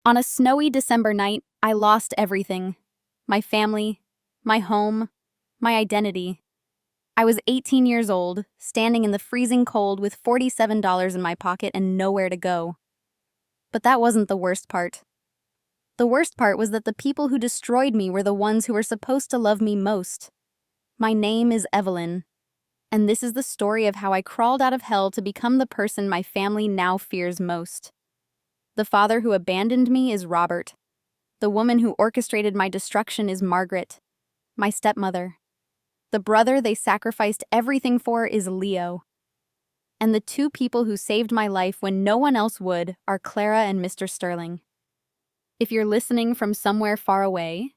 On a snowy December night, I lost everything. My family, my home, my identity. I was 18 years old, standing in the freezing cold with $47 in my pocket and nowhere to go. But that wasn't the worst part. The worst part was that the people who destroyed me were the ones who were supposed to love me most. My name is Evelyn, and this is the story of how I crawled out of hell to become the person my family now fears most. The father who abandoned me is Robert. The woman who orchestrated my destruction is Margaret, my stepmother. The brother they sacrificed everything for is Leo. And the two people who saved my life when no one else would are Clara and Mr. Sterling. If you're listening from somewhere far away,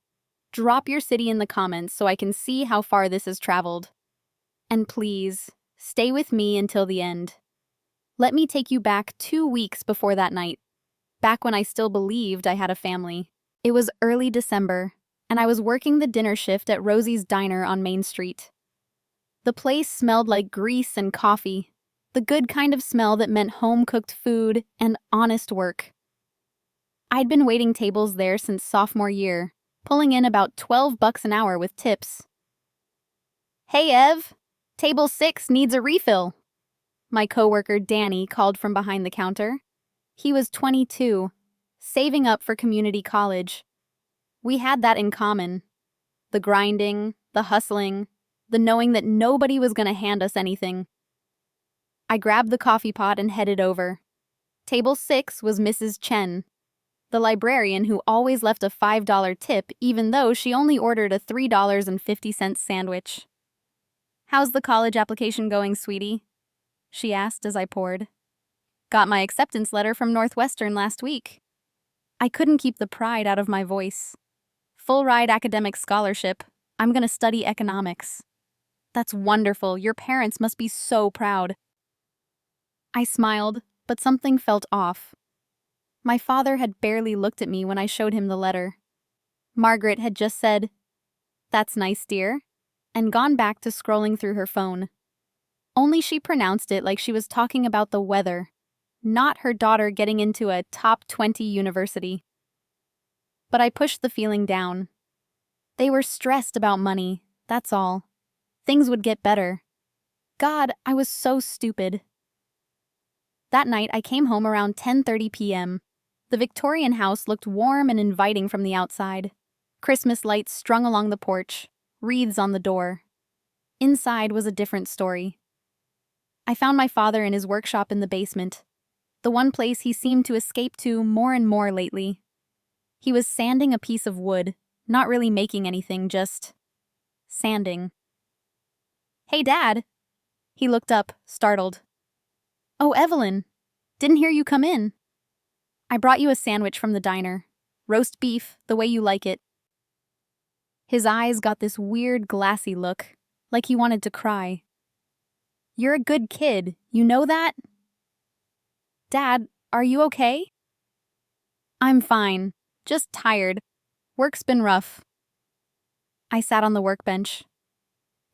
drop your city in the comments so I can see how far this has traveled. And please, stay with me until the end. Let me take you back 2 weeks before that night, back when I still believed I had a family. It was early December, and I was working the dinner shift at Rosie's Diner on Main Street. The place smelled like grease and coffee, the good kind of smell that meant home-cooked food and honest work. I'd been waiting tables there since sophomore year, pulling in about $12 an hour with tips. "Hey, Ev, table 6 needs a refill," my coworker Danny called from behind the counter. He was 22, saving up for community college. We had that in common. The grinding, the hustling, the knowing that nobody was going to hand us anything. I grabbed the coffee pot and headed over. Table 6 was Mrs. Chen, the librarian who always left a $5 tip even though she only ordered a $3.50 sandwich. "How's the college application going, sweetie?" she asked as I poured. "Got my acceptance letter from Northwestern last week." I couldn't keep the pride out of my voice. "Full-ride academic scholarship. I'm going to study economics." "That's wonderful. Your parents must be so proud." I smiled, but something felt off. My father had barely looked at me when I showed him the letter. Margaret had just said, "That's nice, dear," and gone back to scrolling through her phone. Only she pronounced it like she was talking about the weather, not her daughter getting into a top 20 university. But I pushed the feeling down. They were stressed about money, that's all. Things would get better. God, I was so stupid. That night, I came home around 10:30 p.m. The Victorian house looked warm and inviting from the outside. Christmas lights strung along the porch, wreaths on the door. Inside was a different story. I found my father in his workshop in the basement, the one place he seemed to escape to more and more lately. He was sanding a piece of wood, not really making anything, just sanding. "Hey, Dad." He looked up, startled. "Oh, Evelyn, didn't hear you come in." "I brought you a sandwich from the diner. Roast beef, the way you like it." His eyes got this weird glassy look, like he wanted to cry. "You're a good kid, you know that?" "Dad, are you okay?" "I'm fine, just tired. Work's been rough." I sat on the workbench.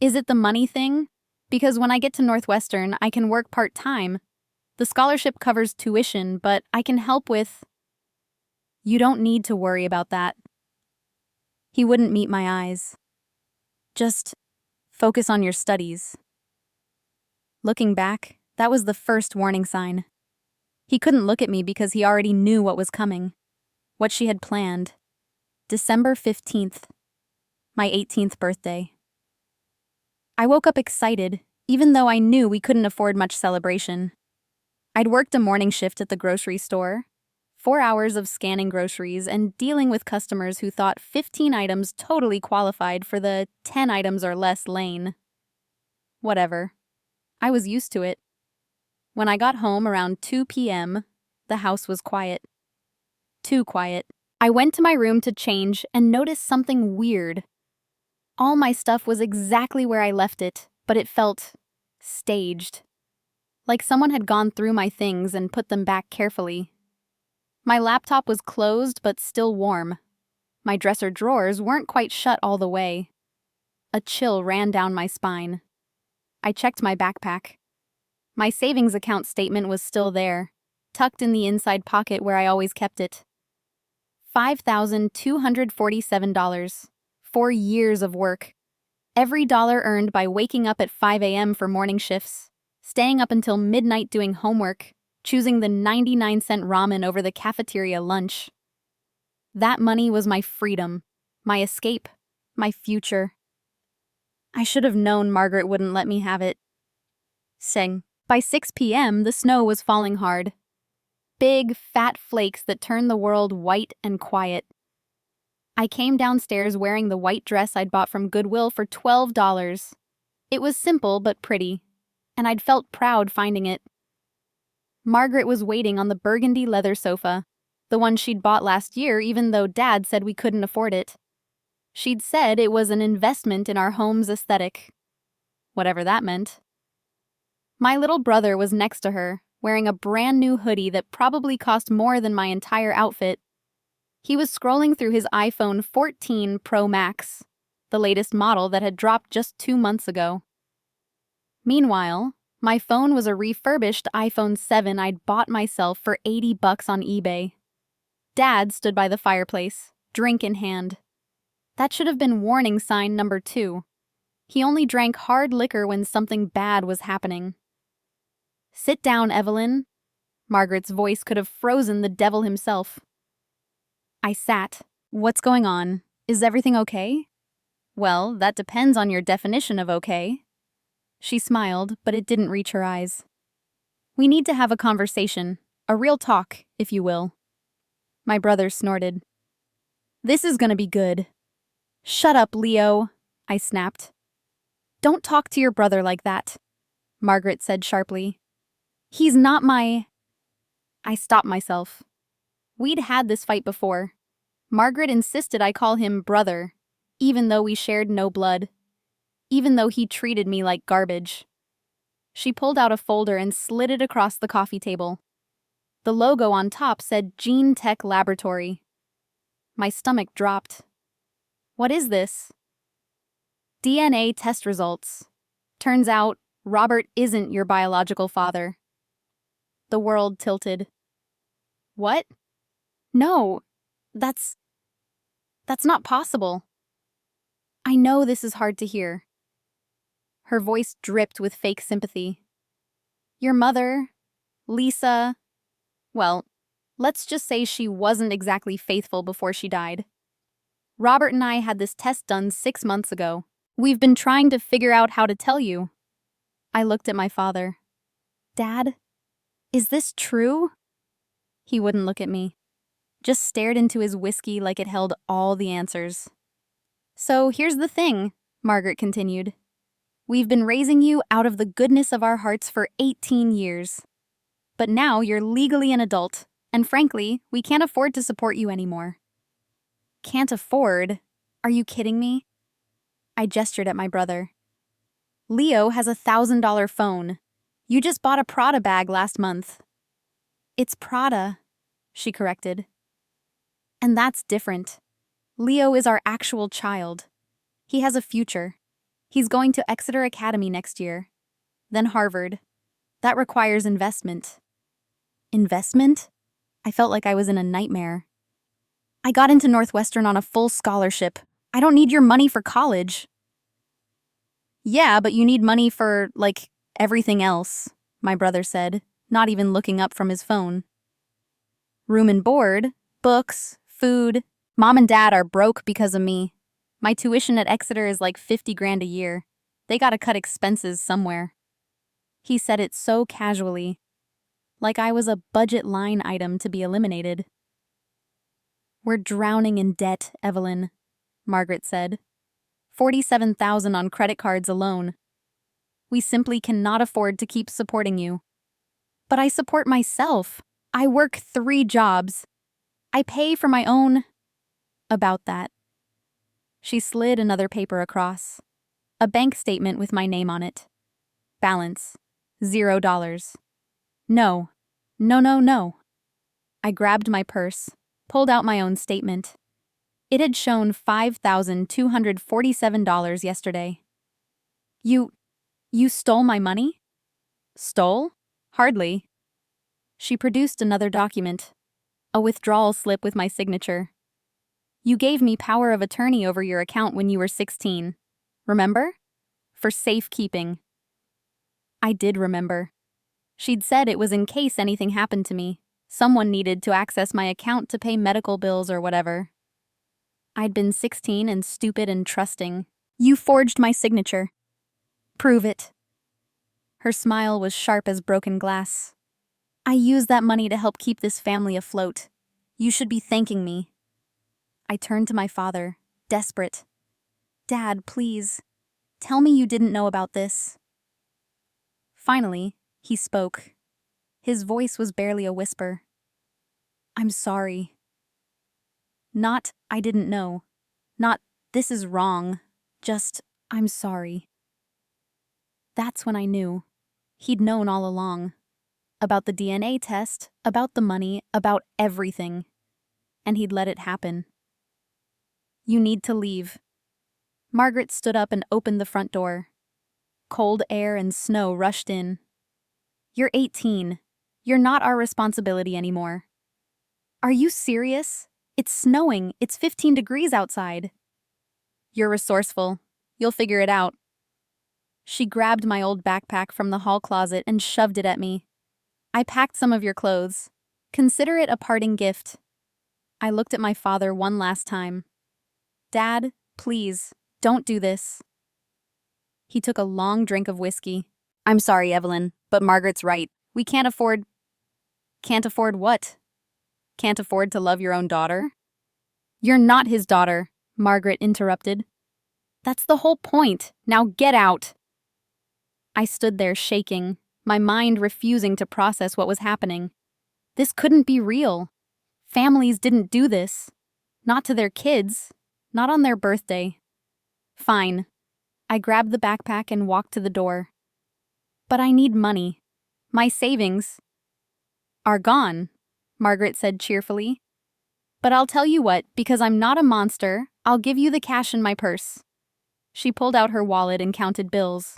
"Is it the money thing? Because when I get to Northwestern, I can work part-time. The scholarship covers tuition, but I can help with—" "You don't need to worry about that." He wouldn't meet my eyes. "Just focus on your studies." Looking back, that was the first warning sign. He couldn't look at me because he already knew what was coming, what she had planned. December 15th, my 18th birthday. I woke up excited, even though I knew we couldn't afford much celebration. I'd worked a morning shift at the grocery store, 4 hours of scanning groceries and dealing with customers who thought 15 items totally qualified for the 10 items or less lane. Whatever. I was used to it. When I got home around 2 p.m., the house was quiet. Too quiet. I went to my room to change and noticed something weird. All my stuff was exactly where I left it, but it felt staged. Like someone had gone through my things and put them back carefully. My laptop was closed but still warm. My dresser drawers weren't quite shut all the way. A chill ran down my spine. I checked my backpack. My savings account statement was still there, tucked in the inside pocket where I always kept it. $5,247. 4 years of work. Every dollar earned by waking up at 5 a.m. for morning shifts, staying up until midnight doing homework, choosing the 99-cent ramen over the cafeteria lunch. That money was my freedom, my escape, my future. I should have known Margaret wouldn't let me have it. Sing. By 6 p.m., the snow was falling hard. Big, fat flakes that turned the world white and quiet. I came downstairs wearing the white dress I'd bought from Goodwill for $12. It was simple but pretty, and I'd felt proud finding it. Margaret was waiting on the burgundy leather sofa, the one she'd bought last year even though Dad said we couldn't afford it. She'd said it was an investment in our home's aesthetic. Whatever that meant. My little brother was next to her, wearing a brand new hoodie that probably cost more than my entire outfit. He was scrolling through his iPhone 14 Pro Max, the latest model that had dropped just 2 months ago. Meanwhile, my phone was a refurbished iPhone 7 I'd bought myself for $80 on eBay. Dad stood by the fireplace, drink in hand. That should have been warning sign number 2. He only drank hard liquor when something bad was happening. "Sit down, Evelyn." Margaret's voice could have frozen the devil himself. I sat. "What's going on? Is everything okay?" "Well, that depends on your definition of okay." She smiled, but it didn't reach her eyes. "We need to have a conversation, a real talk, if you will." My brother snorted. "This is gonna be good." "Shut up, Leo," I snapped. "Don't talk to your brother like that," Margaret said sharply. "He's not my—" I stopped myself. We'd had this fight before. Margaret insisted I call him brother, even though we shared no blood, even though he treated me like garbage. She pulled out a folder and slid it across the coffee table. The logo on top said Gene Tech Laboratory. My stomach dropped. "What is this?" "DNA test results. Turns out, Robert isn't your biological father." The world tilted. "What? No, that's not possible." "I know this is hard to hear." Her voice dripped with fake sympathy. "Your mother, Lisa, well, let's just say she wasn't exactly faithful before she died. Robert and I had this test done 6 months ago. We've been trying to figure out how to tell you." I looked at my father. "Dad, is this true?" He wouldn't look at me, just stared into his whiskey like it held all the answers. "So here's the thing," Margaret continued. "We've been raising you out of the goodness of our hearts for 18 years. But now you're legally an adult, and frankly, we can't afford to support you anymore." "Can't afford? Are you kidding me?" I gestured at my brother. "Leo has a $1,000 phone. You just bought a Prada bag last month." "It's Prada," she corrected. "And that's different. Leo is our actual child. He has a future. He's going to Exeter Academy next year. Then Harvard. That requires investment." "Investment?" I felt like I was in a nightmare. "I got into Northwestern on a full scholarship. I don't need your money for college." "Yeah, but you need money for, like, everything else," my brother said, not even looking up from his phone. "Room and board, books, food. Mom and Dad are broke because of me. My tuition at Exeter is like 50 grand a year. They gotta cut expenses somewhere." He said it so casually, like I was a budget line item to be eliminated. "We're drowning in debt, Evelyn," Margaret said. $47,000 on credit cards alone. We simply cannot afford to keep supporting you." "But I support myself. I work 3 jobs. I pay for my own—" "About that." She slid another paper across. A bank statement with my name on it. Balance, $0. No. No, no, no. I grabbed my purse, pulled out my own statement. It had shown $5,247 yesterday. You stole my money?" "Stole? Hardly." She produced another document, a withdrawal slip with my signature, You gave me power of attorney over your account when you were 16. Remember? For safekeeping. I did remember. She'd said it was in case anything happened to me. Someone needed to access my account to pay medical bills or whatever. I'd been 16 and stupid and trusting. You forged my signature. Prove it. Her smile was sharp as broken glass. I used that money to help keep this family afloat. You should be thanking me. I turned to my father, desperate. Dad, please, tell me you didn't know about this. Finally, he spoke. His voice was barely a whisper. I'm sorry. Not, I didn't know. Not, this is wrong. Just, I'm sorry. That's when I knew. He'd known all along. About the DNA test, about the money, about everything. And he'd let it happen. You need to leave. Margaret stood up and opened the front door. Cold air and snow rushed in. You're 18. You're not our responsibility anymore. Are you serious? It's snowing. It's 15 degrees outside. You're resourceful. You'll figure it out. She grabbed my old backpack from the hall closet and shoved it at me. I packed some of your clothes. Consider it a parting gift. I looked at my father one last time. Dad, please, don't do this. He took a long drink of whiskey. I'm sorry, Evelyn, but Margaret's right. We can't afford... Can't afford what? Can't afford to love your own daughter? You're not his daughter, Margaret interrupted. That's the whole point. Now get out. I stood there shaking, my mind refusing to process what was happening. This couldn't be real. Families didn't do this. Not to their kids. Not on their birthday. Fine. I grabbed the backpack and walked to the door. But I need money. My savings are gone, Margaret said cheerfully. But I'll tell you what, because I'm not a monster, I'll give you the cash in my purse. She pulled out her wallet and counted bills.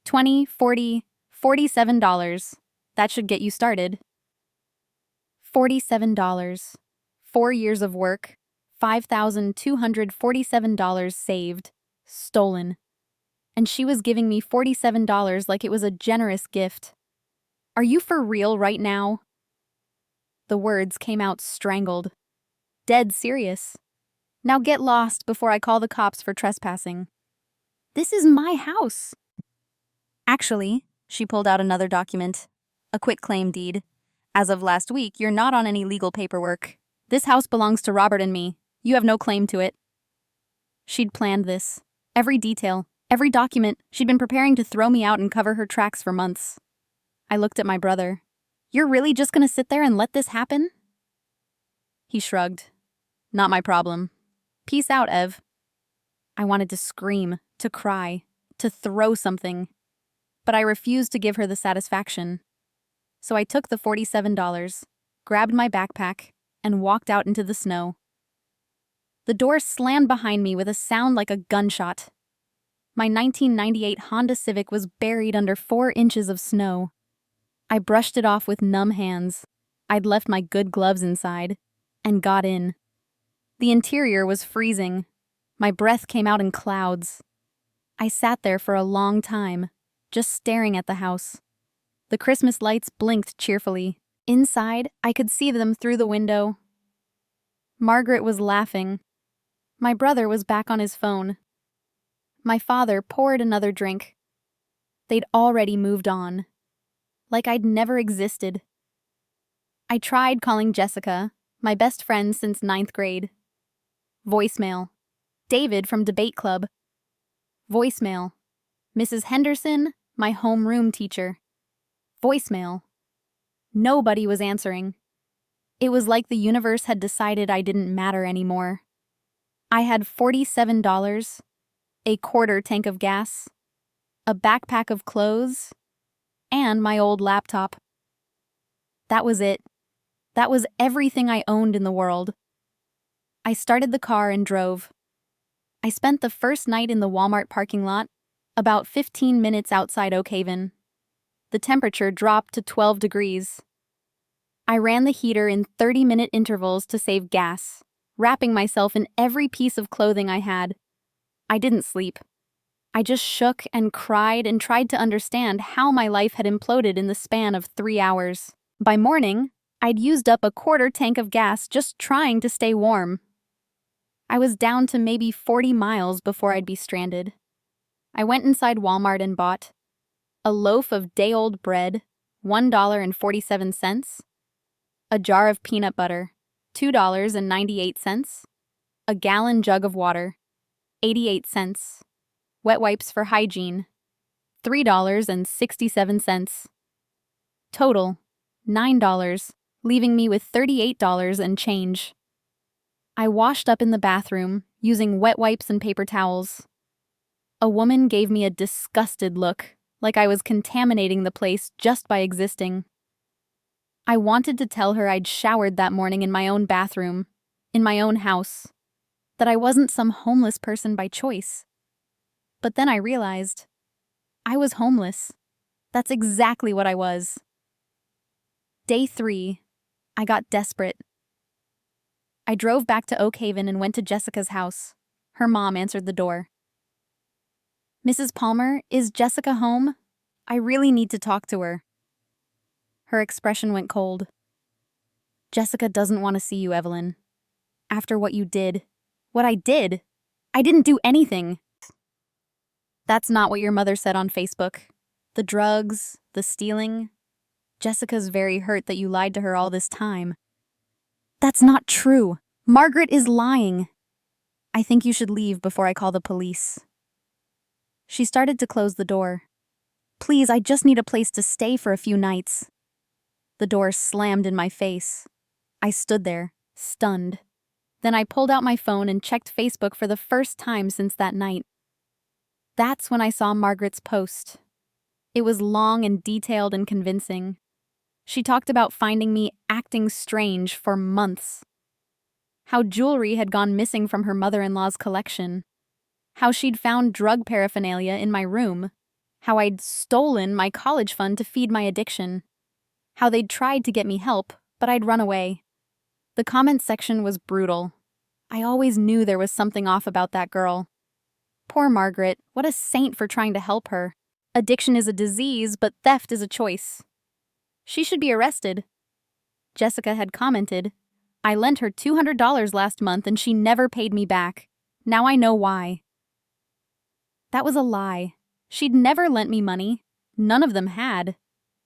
$20, $40, $47. That should get you started. $47. 4 years of work. $5,247 saved. Stolen. And she was giving me $47 like it was a generous gift. Are you for real right now? The words came out strangled. Dead serious. Now get lost before I call the cops for trespassing. This is my house. Actually, she pulled out another document. A quitclaim deed. As of last week, you're not on any legal paperwork. This house belongs to Robert and me. You have no claim to it. She'd planned this. Every detail, every document. She'd been preparing to throw me out and cover her tracks for months. I looked at my brother. You're really just gonna sit there and let this happen? He shrugged. Not my problem. Peace out, Ev. I wanted to scream, to cry, to throw something. But I refused to give her the satisfaction. So I took the $47, grabbed my backpack, and walked out into the snow. The door slammed behind me with a sound like a gunshot. My 1998 Honda Civic was buried under 4 inches of snow. I brushed it off with numb hands. I'd left my good gloves inside, and got in. The interior was freezing. My breath came out in clouds. I sat there for a long time, just staring at the house. The Christmas lights blinked cheerfully. Inside, I could see them through the window. Margaret was laughing. My brother was back on his phone. My father poured another drink. They'd already moved on. Like I'd never existed. I tried calling Jessica, my best friend since 9th grade. Voicemail. David from debate club. Voicemail. Mrs. Henderson, my homeroom teacher. Voicemail. Nobody was answering. It was like the universe had decided I didn't matter anymore. I had $47, a quarter tank of gas, a backpack of clothes, and my old laptop. That was it. That was everything I owned in the world. I started the car and drove. I spent the first night in the Walmart parking lot, about 15 minutes outside Oak Haven. The temperature dropped to 12 degrees. I ran the heater in 30-minute intervals to save gas, wrapping myself in every piece of clothing I had. I didn't sleep. I just shook and cried and tried to understand how my life had imploded in the span of 3 hours. By morning, I'd used up a quarter tank of gas just trying to stay warm. I was down to maybe 40 miles before I'd be stranded. I went inside Walmart and bought a loaf of day-old bread, $1.47, a jar of peanut butter, $2.98, a gallon jug of water, 88 cents, wet wipes for hygiene, $3.67. Total, $9, leaving me with $38 and change. I washed up in the bathroom, using wet wipes and paper towels. A woman gave me a disgusted look, like I was contaminating the place just by existing. I wanted to tell her I'd showered that morning in my own bathroom, in my own house, that I wasn't some homeless person by choice. But then I realized I was homeless. That's exactly what I was. Day 3, I got desperate. I drove back to Oak Haven and went to Jessica's house. Her mom answered the door. "Mrs. Palmer, is Jessica home? I really need to talk to her." Her expression went cold. "Jessica doesn't want to see you, Evelyn. After what you did. What I did? I didn't do anything." "That's not what your mother said on Facebook. The drugs, the stealing. Jessica's very hurt that you lied to her all this time." "That's not true. Margaret is lying." "I think you should leave before I call the police." She started to close the door. "Please, I just need a place to stay for a few nights." The door slammed in my face. I stood there, stunned. Then I pulled out my phone and checked Facebook for the first time since that night. That's when I saw Margaret's post. It was long and detailed and convincing. She talked about finding me acting strange for months. How jewelry had gone missing from her mother-in-law's collection. How she'd found drug paraphernalia in my room. How I'd stolen my college fund to feed my addiction. How they'd tried to get me help, but I'd run away. The comment section was brutal. I always knew there was something off about that girl. Poor Margaret, what a saint for trying to help her. Addiction is a disease, but theft is a choice. She should be arrested. Jessica had commented, "I lent her $200 last month and she never paid me back. Now I know why." That was a lie. She'd never lent me money. None of them had.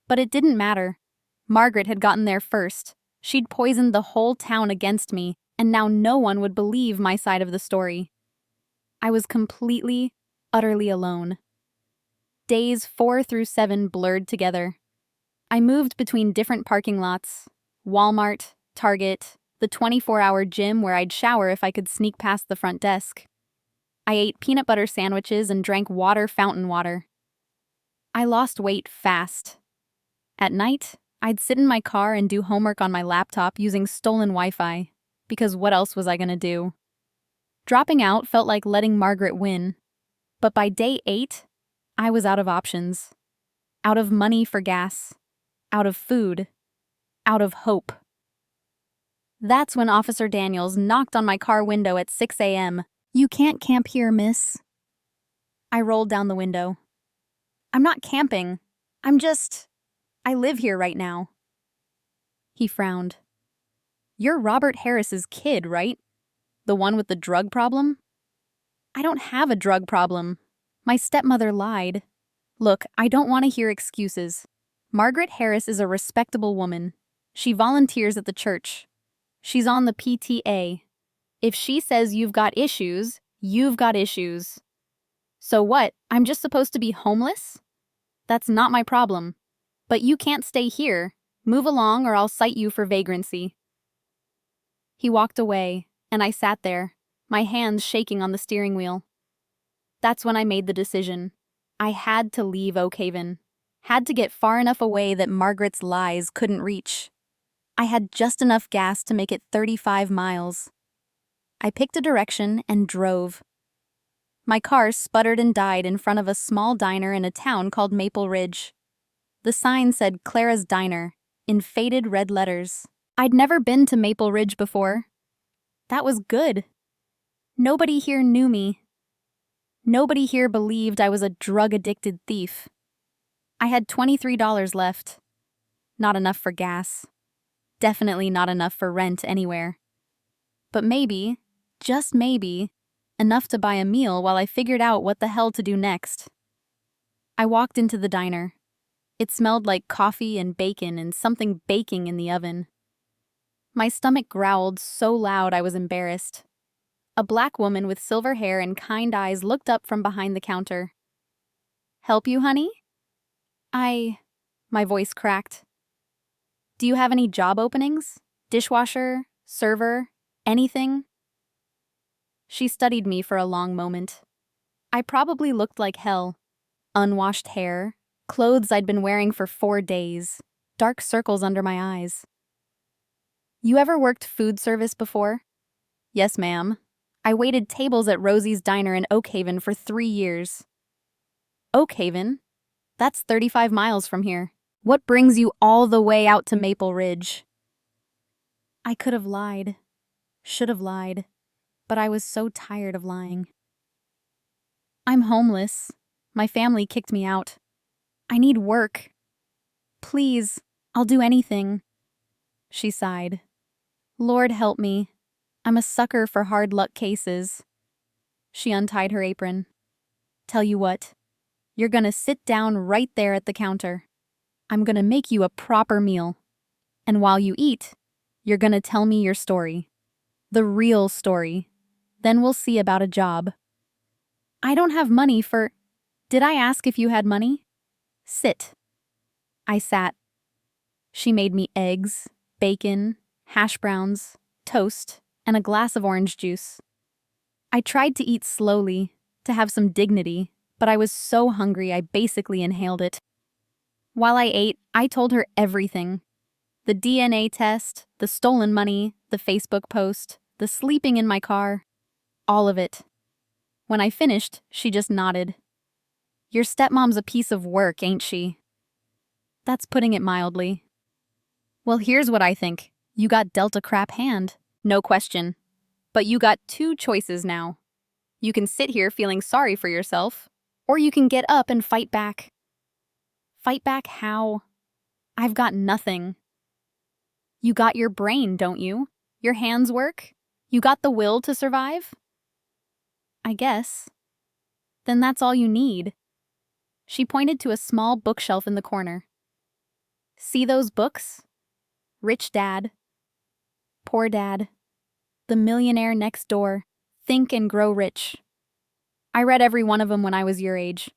But it didn't matter. Margaret had gotten there first. She'd poisoned the whole town against me, and now no one would believe my side of the story. I was completely, utterly alone. Days 4 through 7 blurred together. I moved between different parking lots, Walmart, Target, the 24-hour gym where I'd shower if I could sneak past the front desk. I ate peanut butter sandwiches and drank fountain water. I lost weight fast. At night, I'd sit in my car and do homework on my laptop using stolen Wi-Fi, because what else was I gonna do? Dropping out felt like letting Margaret win. But by day 8, I was out of options. Out of money for gas. Out of food. Out of hope. That's when Officer Daniels knocked on my car window at 6 a.m. "You can't camp here, miss." I rolled down the window. "I'm not camping. I live here right now." He frowned. "You're Robert Harris's kid, right? The one with the drug problem?" "I don't have a drug problem. My stepmother lied. Look, I don't want to hear excuses. Margaret Harris is a respectable woman. She volunteers at the church. She's on the PTA. If she says you've got issues, you've got issues. So what, I'm just supposed to be homeless? That's not my problem. But you can't stay here. Move along or I'll cite you for vagrancy." He walked away, and I sat there, my hands shaking on the steering wheel. That's when I made the decision. I had to leave Oak Haven. Had to get far enough away that Margaret's lies couldn't reach. I had just enough gas to make it 35 miles. I picked a direction and drove. My car sputtered and died in front of a small diner in a town called Maple Ridge. The sign said Clara's Diner, in faded red letters. I'd never been to Maple Ridge before. That was good. Nobody here knew me. Nobody here believed I was a drug-addicted thief. I had $23 left. Not enough for gas. Definitely not enough for rent anywhere. But maybe, just maybe, enough to buy a meal while I figured out what the hell to do next. I walked into the diner. It smelled like coffee and bacon and something baking in the oven. My stomach growled so loud I was embarrassed. A black woman with silver hair and kind eyes looked up from behind the counter. "Help you, honey?" My voice cracked. "Do you have any job openings? Dishwasher? Server? Anything?" She studied me for a long moment. I probably looked like hell. Unwashed hair, clothes I'd been wearing for 4 days, dark circles under my eyes. "You ever worked food service before?" "Yes, ma'am. I waited tables at Rosie's Diner in Oak Haven for 3 years. "Oak Haven? That's 35 miles from here. What brings you all the way out to Maple Ridge?" I could have lied. Should have lied. But I was so tired of lying. "I'm homeless. My family kicked me out. I need work. Please, I'll do anything." She sighed. "Lord help me. I'm a sucker for hard luck cases." She untied her apron. "Tell you what, you're gonna sit down right there at the counter. I'm gonna make you a proper meal. And while you eat, you're gonna tell me your story. The real story. Then we'll see about a job." "I don't have money for—" "Did I ask if you had money? Sit." I sat. She made me eggs, bacon, hash browns, toast, and a glass of orange juice. I tried to eat slowly, to have some dignity, but I was so hungry I basically inhaled it. While I ate, I told her everything. The DNA test, the stolen money, the Facebook post, the sleeping in my car. All of it. When I finished, she just nodded. "Your stepmom's a piece of work, ain't she?" That's putting it mildly. "Well, here's what I think. You got dealt a crap hand. No question. But you got 2 choices now. You can sit here feeling sorry for yourself, or you can get up and fight back." "Fight back how? I've got nothing." "You got your brain, don't you? Your hands work? You got the will to survive?" "I guess." "Then that's all you need." She pointed to a small bookshelf in the corner. "See those books? Rich Dad, Poor Dad, The Millionaire Next Door, Think and Grow Rich. I read every one of them when I was your age.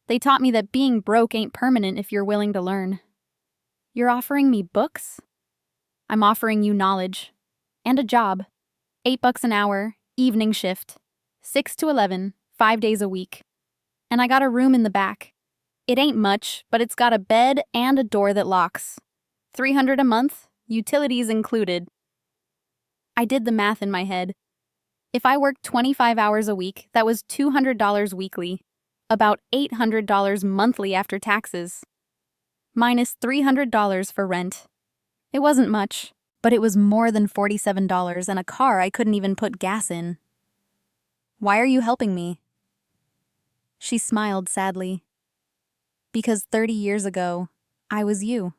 They taught me that being broke ain't permanent if you're willing to learn." "You're offering me books?" "I'm offering you knowledge. And a job. $8 an hour, evening shift. 6 to 11, 5 days a week. And I got a room in the back. It ain't much, but it's got a bed and a door that locks. $300 a month, utilities included." I did the math in my head. If I worked 25 hours a week, that was $200 weekly. About $800 monthly after taxes. Minus $300 for rent. It wasn't much, but it was more than $47 and a car I couldn't even put gas in. "Why are you helping me?" She smiled sadly. "Because 30 years ago, I was you.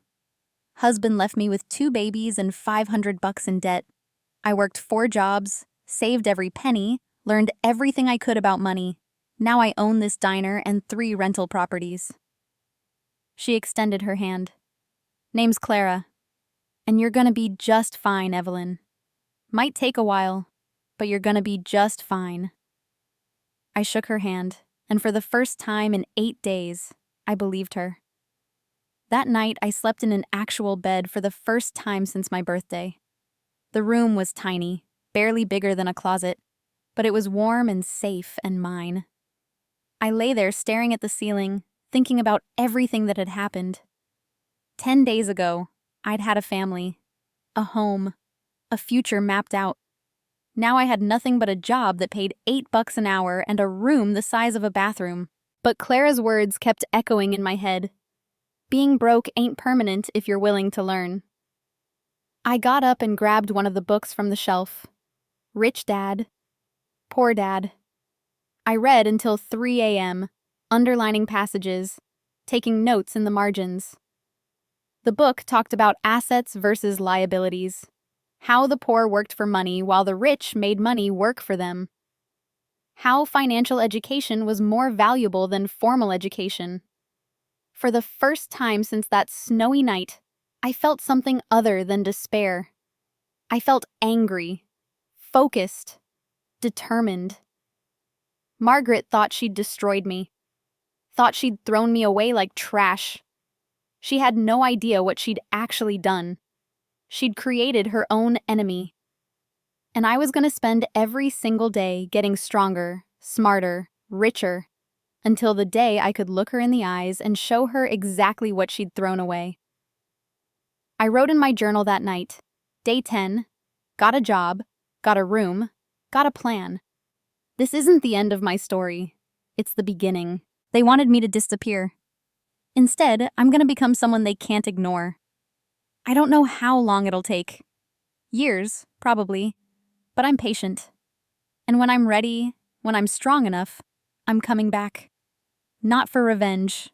Husband left me with 2 babies and $500 in debt. I worked 4 jobs, saved every penny, learned everything I could about money. Now I own this diner and 3 rental properties." She extended her hand. "Name's Clara. And you're gonna be just fine, Evelyn. Might take a while, but you're gonna be just fine." I shook her hand, and for the first time in 8 days, I believed her. That night, I slept in an actual bed for the first time since my birthday. The room was tiny, barely bigger than a closet, but it was warm and safe and mine. I lay there staring at the ceiling, thinking about everything that had happened. 10 days ago, I'd had a family, a home, a future mapped out. Now I had nothing but a job that paid $8 an hour and a room the size of a bathroom. But Clara's words kept echoing in my head. Being broke ain't permanent if you're willing to learn. I got up and grabbed one of the books from the shelf. Rich Dad, Poor Dad. I read until 3 a.m., underlining passages, taking notes in the margins. The book talked about assets versus liabilities, how the poor worked for money while the rich made money work for them, how financial education was more valuable than formal education. For the first time since that snowy night, I felt something other than despair. I felt angry, focused, determined. Margaret thought she'd destroyed me, thought she'd thrown me away like trash. She had no idea what she'd actually done. She'd created her own enemy. And I was going to spend every single day getting stronger, smarter, richer, until the day I could look her in the eyes and show her exactly what she'd thrown away. I wrote in my journal that night, Day 10, got a job, got a room, got a plan. This isn't the end of my story. It's the beginning. They wanted me to disappear. Instead, I'm going to become someone they can't ignore. I don't know how long it'll take. Years, probably. But I'm patient. And when I'm ready, when I'm strong enough, I'm coming back. Not for revenge,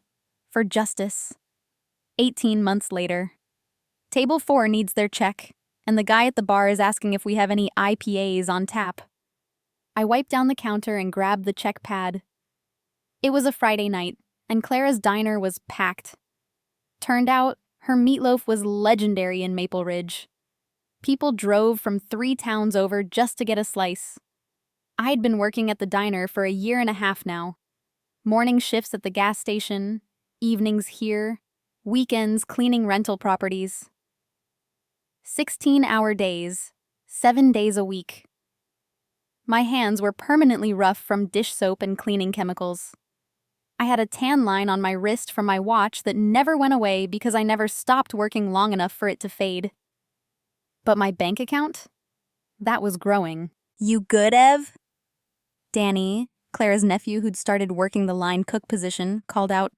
for justice. 18 months later. Table 4 needs their check, and the guy at the bar is asking if we have any IPAs on tap. I wiped down the counter and grabbed the check pad. It was a Friday night, and Clara's diner was packed. Turned out, her meatloaf was legendary in Maple Ridge. People drove from 3 towns over just to get a slice. I'd been working at the diner for a year and a half now. Morning shifts at the gas station, evenings here, weekends cleaning rental properties. 16-hour days, 7 days a week. My hands were permanently rough from dish soap and cleaning chemicals. I had a tan line on my wrist from my watch that never went away because I never stopped working long enough for it to fade. But my bank account? That was growing. You good, Ev? Danny, Clara's nephew who'd started working the line cook position, called out,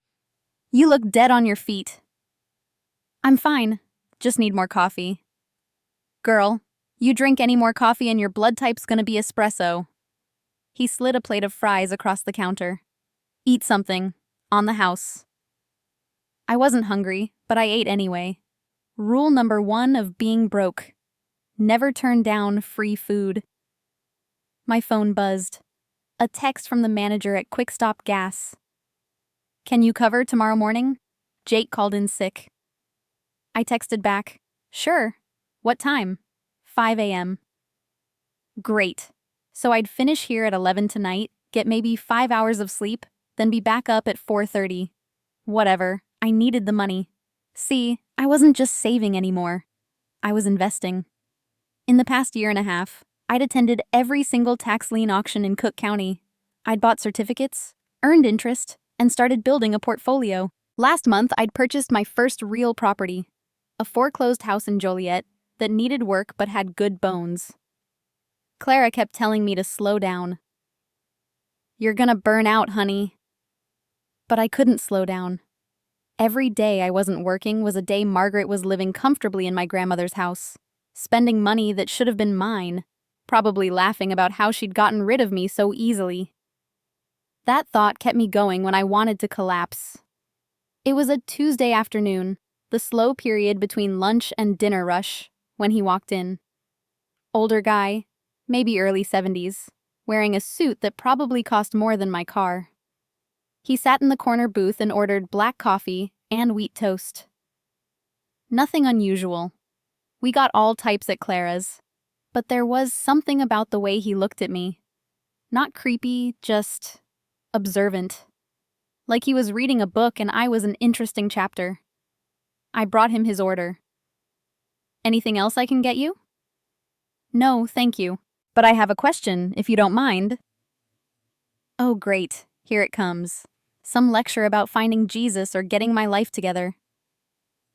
You look dead on your feet. I'm fine. Just need more coffee. Girl, you drink any more coffee and your blood type's gonna be espresso. He slid a plate of fries across the counter. Eat something. On the house. I wasn't hungry, but I ate anyway. Rule number 1 of being broke. Never turn down free food. My phone buzzed. A text from the manager at Quick Stop Gas. Can you cover tomorrow morning? Jake called in sick. I texted back, Sure. What time? 5 a.m. Great. So I'd finish here at 11 tonight, get maybe 5 hours of sleep, then be back up at 4:30. Whatever, I needed the money. See, I wasn't just saving anymore. I was investing. In the past year and a half, I'd attended every single tax lien auction in Cook County. I'd bought certificates, earned interest, and started building a portfolio. Last month, I'd purchased my first real property, a foreclosed house in Joliet that needed work but had good bones. Clara kept telling me to slow down. You're gonna burn out, honey. But I couldn't slow down. Every day I wasn't working was a day Margaret was living comfortably in my grandmother's house, spending money that should have been mine, probably laughing about how she'd gotten rid of me so easily. That thought kept me going when I wanted to collapse. It was a Tuesday afternoon, the slow period between lunch and dinner rush, when he walked in. Older guy, maybe early 70s, wearing a suit that probably cost more than my car. He sat in the corner booth and ordered black coffee and wheat toast. Nothing unusual. We got all types at Clara's, but there was something about the way he looked at me. Not creepy, just observant. Like he was reading a book and I was an interesting chapter. I brought him his order. Anything else I can get you? No, thank you. But I have a question, if you don't mind. Oh, great. Here it comes. Some lecture about finding Jesus or getting my life together.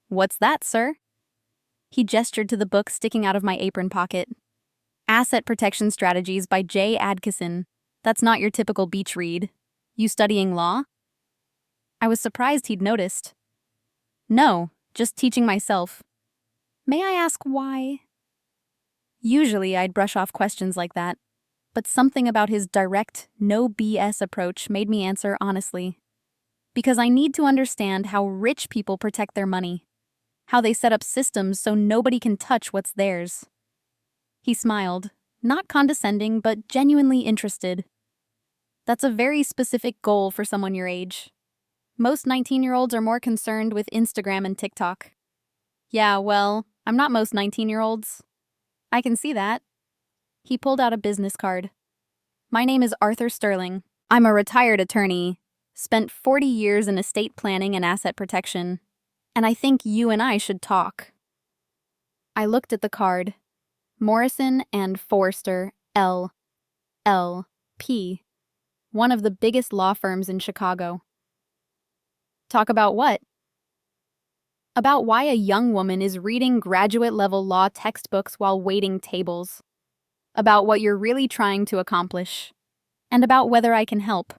What's that, sir? He gestured to the book sticking out of my apron pocket. Asset Protection Strategies by J. Adkisson. That's not your typical beach read. You studying law? I was surprised he'd noticed. No, just teaching myself. May I ask why? Usually, I'd brush off questions like that, but something about his direct, no BS approach made me answer honestly. Because I need to understand how rich people protect their money, how they set up systems so nobody can touch what's theirs. He smiled, not condescending, but genuinely interested. That's a very specific goal for someone your age. Most 19-year-olds are more concerned with Instagram and TikTok. Yeah, well, I'm not most 19-year-olds. I can see that. He pulled out a business card. My name is Arthur Sterling. I'm a retired attorney, spent 40 years in estate planning and asset protection, and I think you and I should talk. I looked at the card. Morrison and Forster, LLP, one of the biggest law firms in Chicago. Talk about what? About why a young woman is reading graduate-level law textbooks while waiting tables. About what you're really trying to accomplish. And about whether I can help.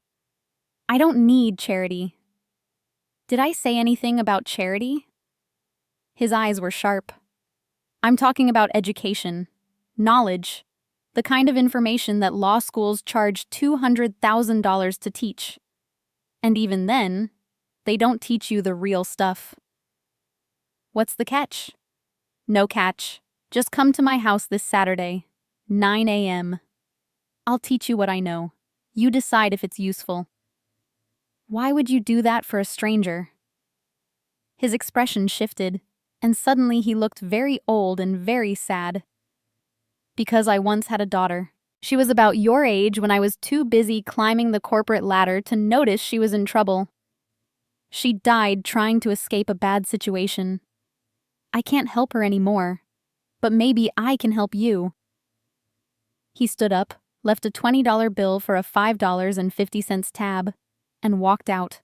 I don't need charity. Did I say anything about charity? His eyes were sharp. I'm talking about education, knowledge, the kind of information that law schools charge $200,000 to teach. And even then, they don't teach you the real stuff. What's the catch? No catch. Just come to my house this Saturday, 9 a.m. I'll teach you what I know. You decide if it's useful. Why would you do that for a stranger? His expression shifted, and suddenly he looked very old and very sad. Because I once had a daughter. She was about your age when I was too busy climbing the corporate ladder to notice she was in trouble. She died trying to escape a bad situation. I can't help her anymore, but maybe I can help you. He stood up, left a $20 bill for a $5.50 tab, and walked out.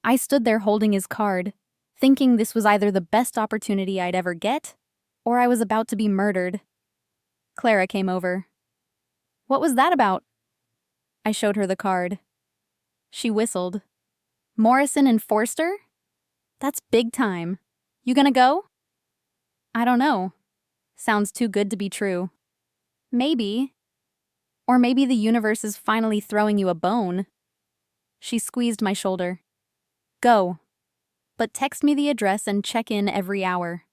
I stood there holding his card, thinking this was either the best opportunity I'd ever get, or I was about to be murdered. Clara came over. What was that about? I showed her the card. She whistled. Morrison and Forster? That's big time. You gonna go? I don't know. Sounds too good to be true. Maybe. Or maybe the universe is finally throwing you a bone. She squeezed my shoulder. Go. But text me the address and check in every hour.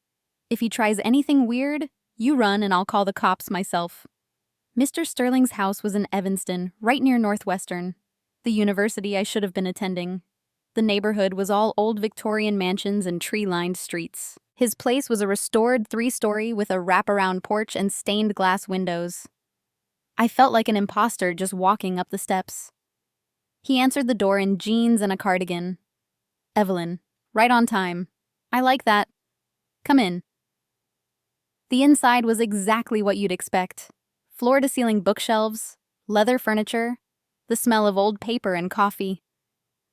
If he tries anything weird, you run and I'll call the cops myself. Mr. Sterling's house was in Evanston, right near Northwestern, the university I should have been attending. The neighborhood was all old Victorian mansions and tree-lined streets. His place was a restored 3-story with a wraparound porch and stained glass windows. I felt like an imposter just walking up the steps. He answered the door in jeans and a cardigan. Evelyn, right on time. I like that. Come in. The inside was exactly what you'd expect. Floor-to-ceiling bookshelves, leather furniture, the smell of old paper and coffee.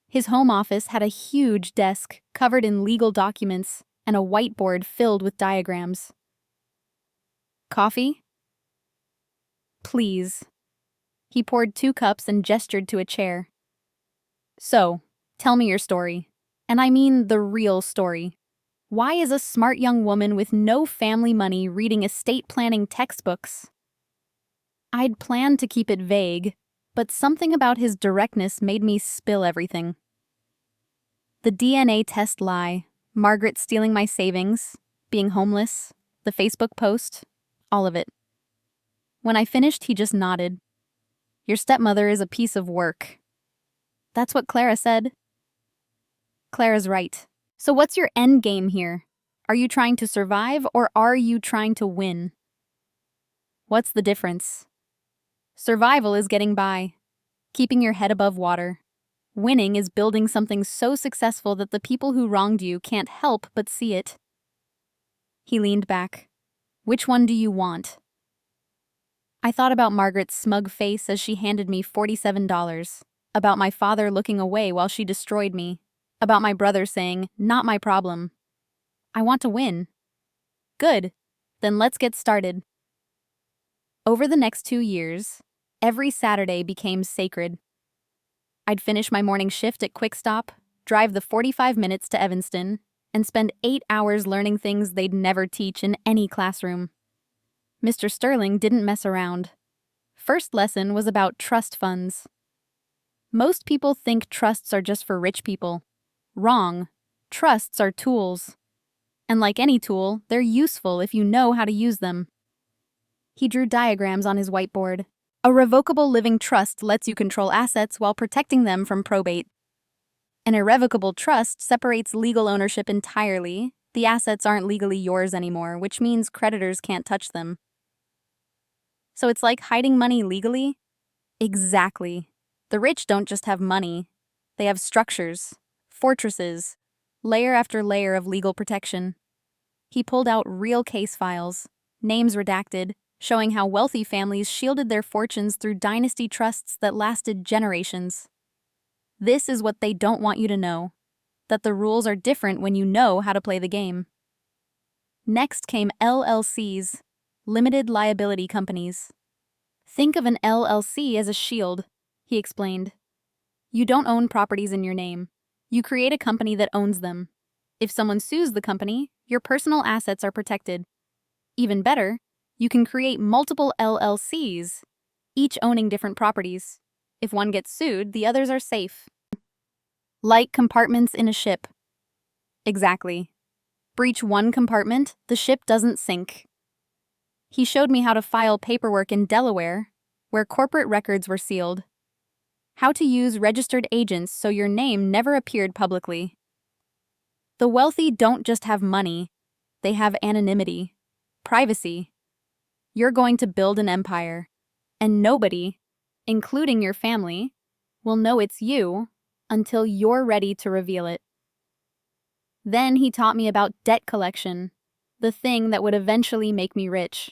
His home office had a huge desk covered in legal documents and a whiteboard filled with diagrams. Coffee? Please. He poured 2 cups and gestured to a chair. So, tell me your story. And I mean the real story. Why is a smart young woman with no family money reading estate planning textbooks? I'd planned to keep it vague, but something about his directness made me spill everything. The DNA test lie, Margaret stealing my savings, being homeless, the Facebook post, all of it. When I finished, he just nodded. Your stepmother is a piece of work. That's what Clara said. Clara's right. So what's your end game here? Are you trying to survive or are you trying to win? What's the difference? Survival is getting by, keeping your head above water. Winning is building something so successful that the people who wronged you can't help but see it. He leaned back. Which one do you want? I thought about Margaret's smug face as she handed me $47, about my father looking away while she destroyed me, about my brother saying, not my problem. I want to win. Good. Then let's get started. Over the next 2 years, every Saturday became sacred. I'd finish my morning shift at Quick Stop, drive the 45 minutes to Evanston, and spend 8 hours learning things they'd never teach in any classroom. Mr. Sterling didn't mess around. First lesson was about trust funds. Most people think trusts are just for rich people. Wrong. Trusts are tools. And like any tool, they're useful if you know how to use them. He drew diagrams on his whiteboard. A revocable living trust lets you control assets while protecting them from probate. An irrevocable trust separates legal ownership entirely. The assets aren't legally yours anymore, which means creditors can't touch them. So it's like hiding money legally? Exactly. The rich don't just have money. They have structures, fortresses, layer after layer of legal protection. He pulled out real case files, names redacted, showing how wealthy families shielded their fortunes through dynasty trusts that lasted generations. This is what they don't want you to know, that the rules are different when you know how to play the game. Next came LLCs, limited liability companies. Think of an LLC as a shield, he explained. You don't own properties in your name. You create a company that owns them. If someone sues the company, your personal assets are protected. Even better, you can create multiple LLCs, each owning different properties. If one gets sued, the others are safe. Like compartments in a ship. Exactly. Breach one compartment, the ship doesn't sink. He showed me how to file paperwork in Delaware, where corporate records were sealed. How to use registered agents so your name never appeared publicly. The wealthy don't just have money, they have anonymity, privacy. You're going to build an empire, and nobody, including your family, will know it's you until you're ready to reveal it. Then he taught me about debt collection, the thing that would eventually make me rich.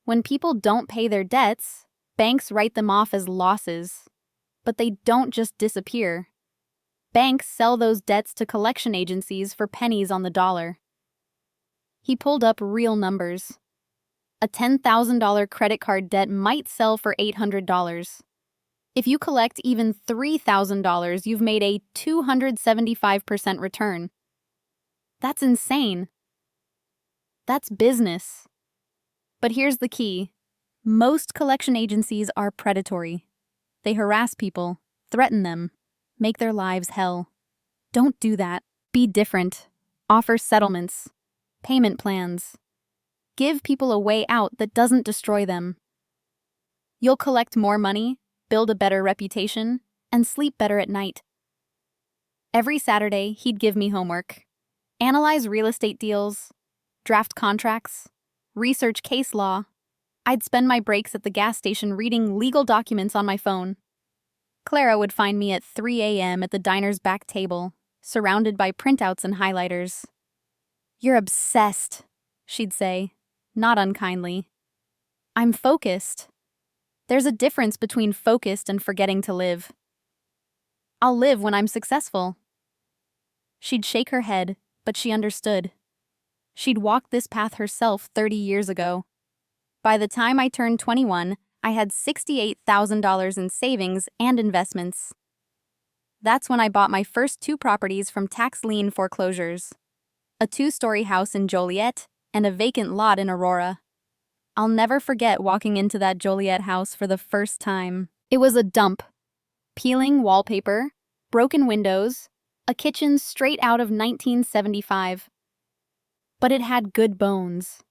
When people don't pay their debts, banks write them off as losses. But they don't just disappear. Banks sell those debts to collection agencies for pennies on the dollar. He pulled up real numbers. A $10,000 credit card debt might sell for $800. If you collect even $3,000, you've made a 275% return. That's insane. That's business. But here's the key. Most collection agencies are predatory. They harass people, threaten them, make their lives hell. Don't do that. Be different. Offer settlements, payment plans. Give people a way out that doesn't destroy them. You'll collect more money, build a better reputation, and sleep better at night. Every Saturday, he'd give me homework. Analyze real estate deals, draft contracts, research case law. I'd spend my breaks at the gas station reading legal documents on my phone. Clara would find me at 3 a.m. at the diner's back table, surrounded by printouts and highlighters. "You're obsessed," she'd say, not unkindly. "I'm focused." There's a difference between focused and forgetting to live. "I'll live when I'm successful." She'd shake her head, but she understood. She'd walked this path herself 30 years ago. By the time I turned 21, I had $68,000 in savings and investments. That's when I bought my first 2 properties from tax lien foreclosures. A 2-story house in Joliet and a vacant lot in Aurora. I'll never forget walking into that Joliet house for the first time. It was a dump. Peeling wallpaper, broken windows, a kitchen straight out of 1975. But it had good bones.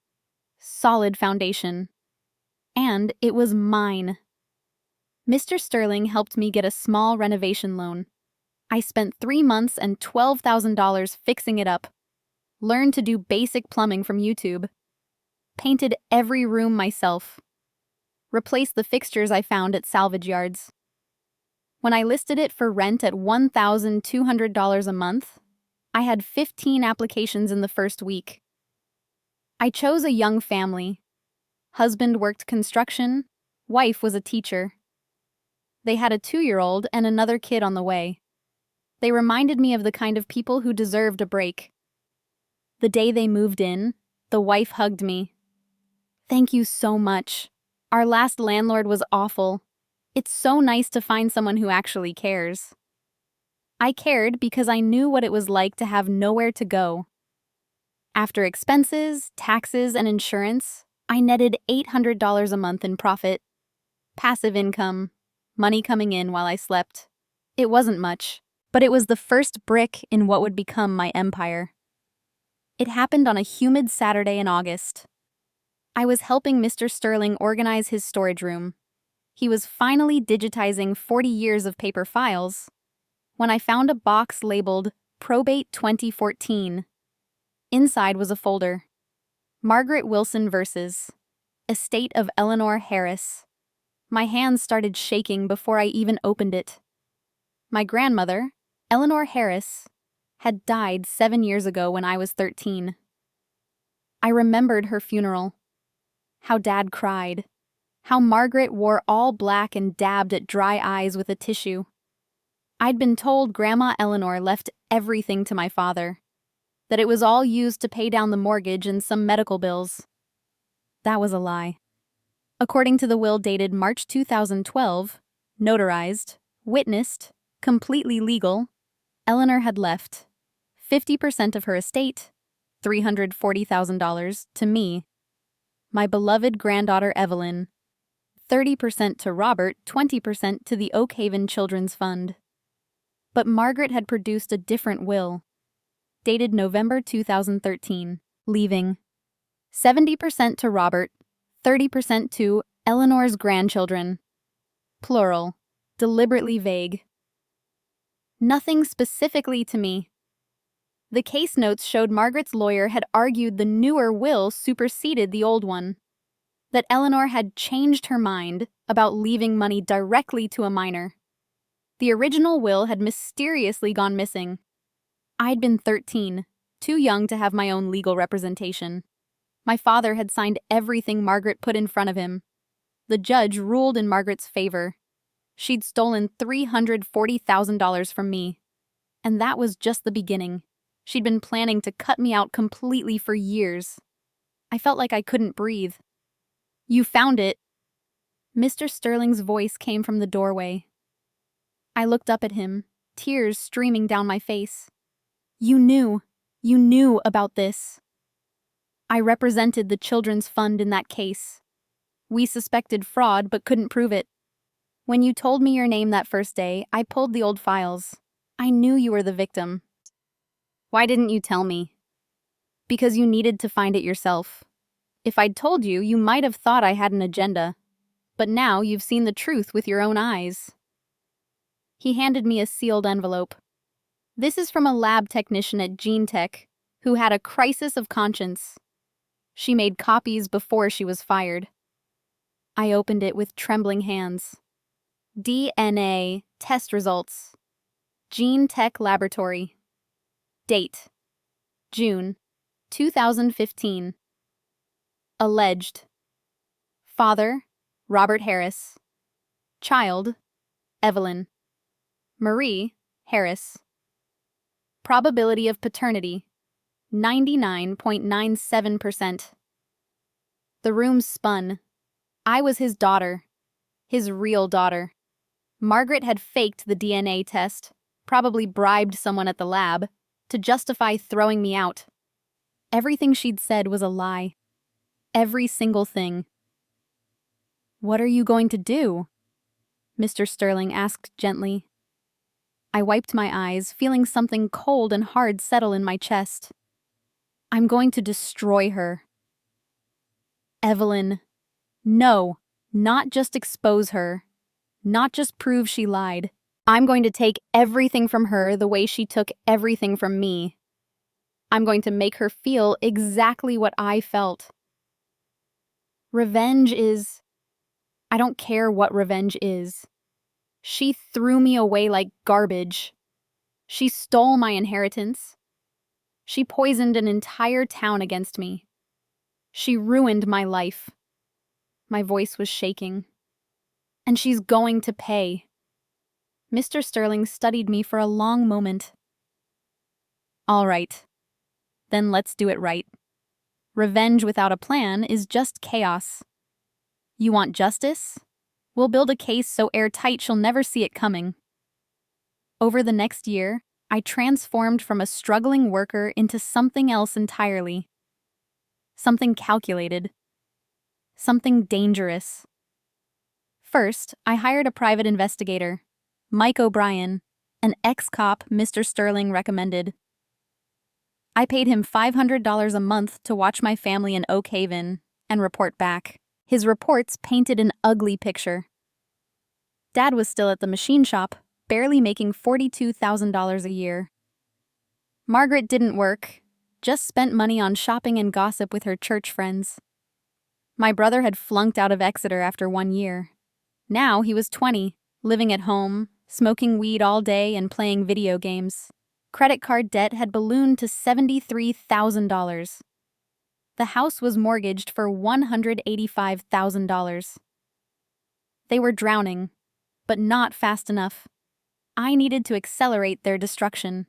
Solid foundation. And it was mine. Mr. Sterling helped me get a small renovation loan. I spent 3 months and $12,000 fixing it up. Learned to do basic plumbing from YouTube. Painted every room myself. Replaced the fixtures I found at salvage yards. When I listed it for rent at $1,200 a month, I had 15 applications in the first week. I chose a young family. Husband worked construction, wife was a teacher. They had a 2-year-old and another kid on the way. They reminded me of the kind of people who deserved a break. The day they moved in, the wife hugged me. "Thank you so much. Our last landlord was awful. It's so nice to find someone who actually cares." I cared because I knew what it was like to have nowhere to go. After expenses, taxes, and insurance, I netted $800 a month in profit, passive income, money coming in while I slept. It wasn't much, but it was the first brick in what would become my empire. It happened on a humid Saturday in August. I was helping Mr. Sterling organize his storage room. He was finally digitizing 40 years of paper files when I found a box labeled Probate 2014. Inside was a folder. Margaret Wilson Verses. Estate of Eleanor Harris. My hands started shaking before I even opened it. My grandmother, Eleanor Harris, had died 7 years ago when I was 13. I remembered her funeral. How Dad cried. How Margaret wore all black and dabbed at dry eyes with a tissue. I'd been told Grandma Eleanor left everything to my father, that it was all used to pay down the mortgage and some medical bills. That was a lie. According to the will dated March 2012, notarized, witnessed, completely legal, Eleanor had left 50% of her estate, $340,000, to me, my beloved granddaughter Evelyn, 30% to Robert, 20% to the Oak Haven Children's Fund. But Margaret had produced a different will, dated November 2013, leaving 70% to Robert, 30% to Eleanor's grandchildren. Plural, deliberately vague. Nothing specifically to me. The case notes showed Margaret's lawyer had argued the newer will superseded the old one, that Eleanor had changed her mind about leaving money directly to a minor. The original will had mysteriously gone missing. I'd been 13, too young to have my own legal representation. My father had signed everything Margaret put in front of him. The judge ruled in Margaret's favor. She'd stolen $340,000 from me. And that was just the beginning. She'd been planning to cut me out completely for years. I felt like I couldn't breathe. "You found it." Mr. Sterling's voice came from the doorway. I looked up at him, tears streaming down my face. You knew about this." I represented the Children's Fund in that case. We suspected fraud but couldn't prove it. When you told me your name that first day, I pulled the old files. I knew you were the victim. Why didn't you tell me? Because you needed to find it yourself. If I'd told you, you might have thought I had an agenda. But now you've seen the truth with your own eyes. He handed me a sealed envelope. This is from a lab technician at Gene Tech who had a crisis of conscience. She made copies before she was fired. I opened it with trembling hands. DNA test results. Gene Tech Laboratory. Date: June 2015. Alleged: Father: Robert Harris. Child: Evelyn. Marie Harris. Probability of paternity: 99.97%. The room spun. I was his daughter. His real daughter. Margaret had faked the DNA test, probably bribed someone at the lab, to justify throwing me out. Everything she'd said was a lie. Every single thing. "What are you going to do?" Mr. Sterling asked gently. I wiped my eyes, feeling something cold and hard settle in my chest. "I'm going to destroy her." Evelyn. No, not just expose her. Not just prove she lied. I'm going to take everything from her the way she took everything from me. I'm going to make her feel exactly what I felt. Revenge is... I don't care what revenge is. She threw me away like garbage. She stole my inheritance. She poisoned an entire town against me. She ruined my life. My voice was shaking. And she's going to pay. Mr. Sterling studied me for a long moment. All right. Then let's do it right. Revenge without a plan is just chaos. You want justice? We'll build a case so airtight she'll never see it coming. Over the next year, I transformed from a struggling worker into something else entirely. Something calculated. something dangerous. First, I hired a private investigator, Mike O'Brien, an ex-cop Mr. Sterling recommended. I paid him $500 a month to watch my family in Oak Haven and report back. His reports painted an ugly picture. Dad was still at the machine shop, barely making $42,000 a year. Margaret didn't work, just spent money on shopping and gossip with her church friends. My brother had flunked out of Exeter after 1 year. Now he was 20, living at home, smoking weed all day and playing video games. Credit card debt had ballooned to $73,000. The house was mortgaged for $185,000. They were drowning, but not fast enough. I needed to accelerate their destruction.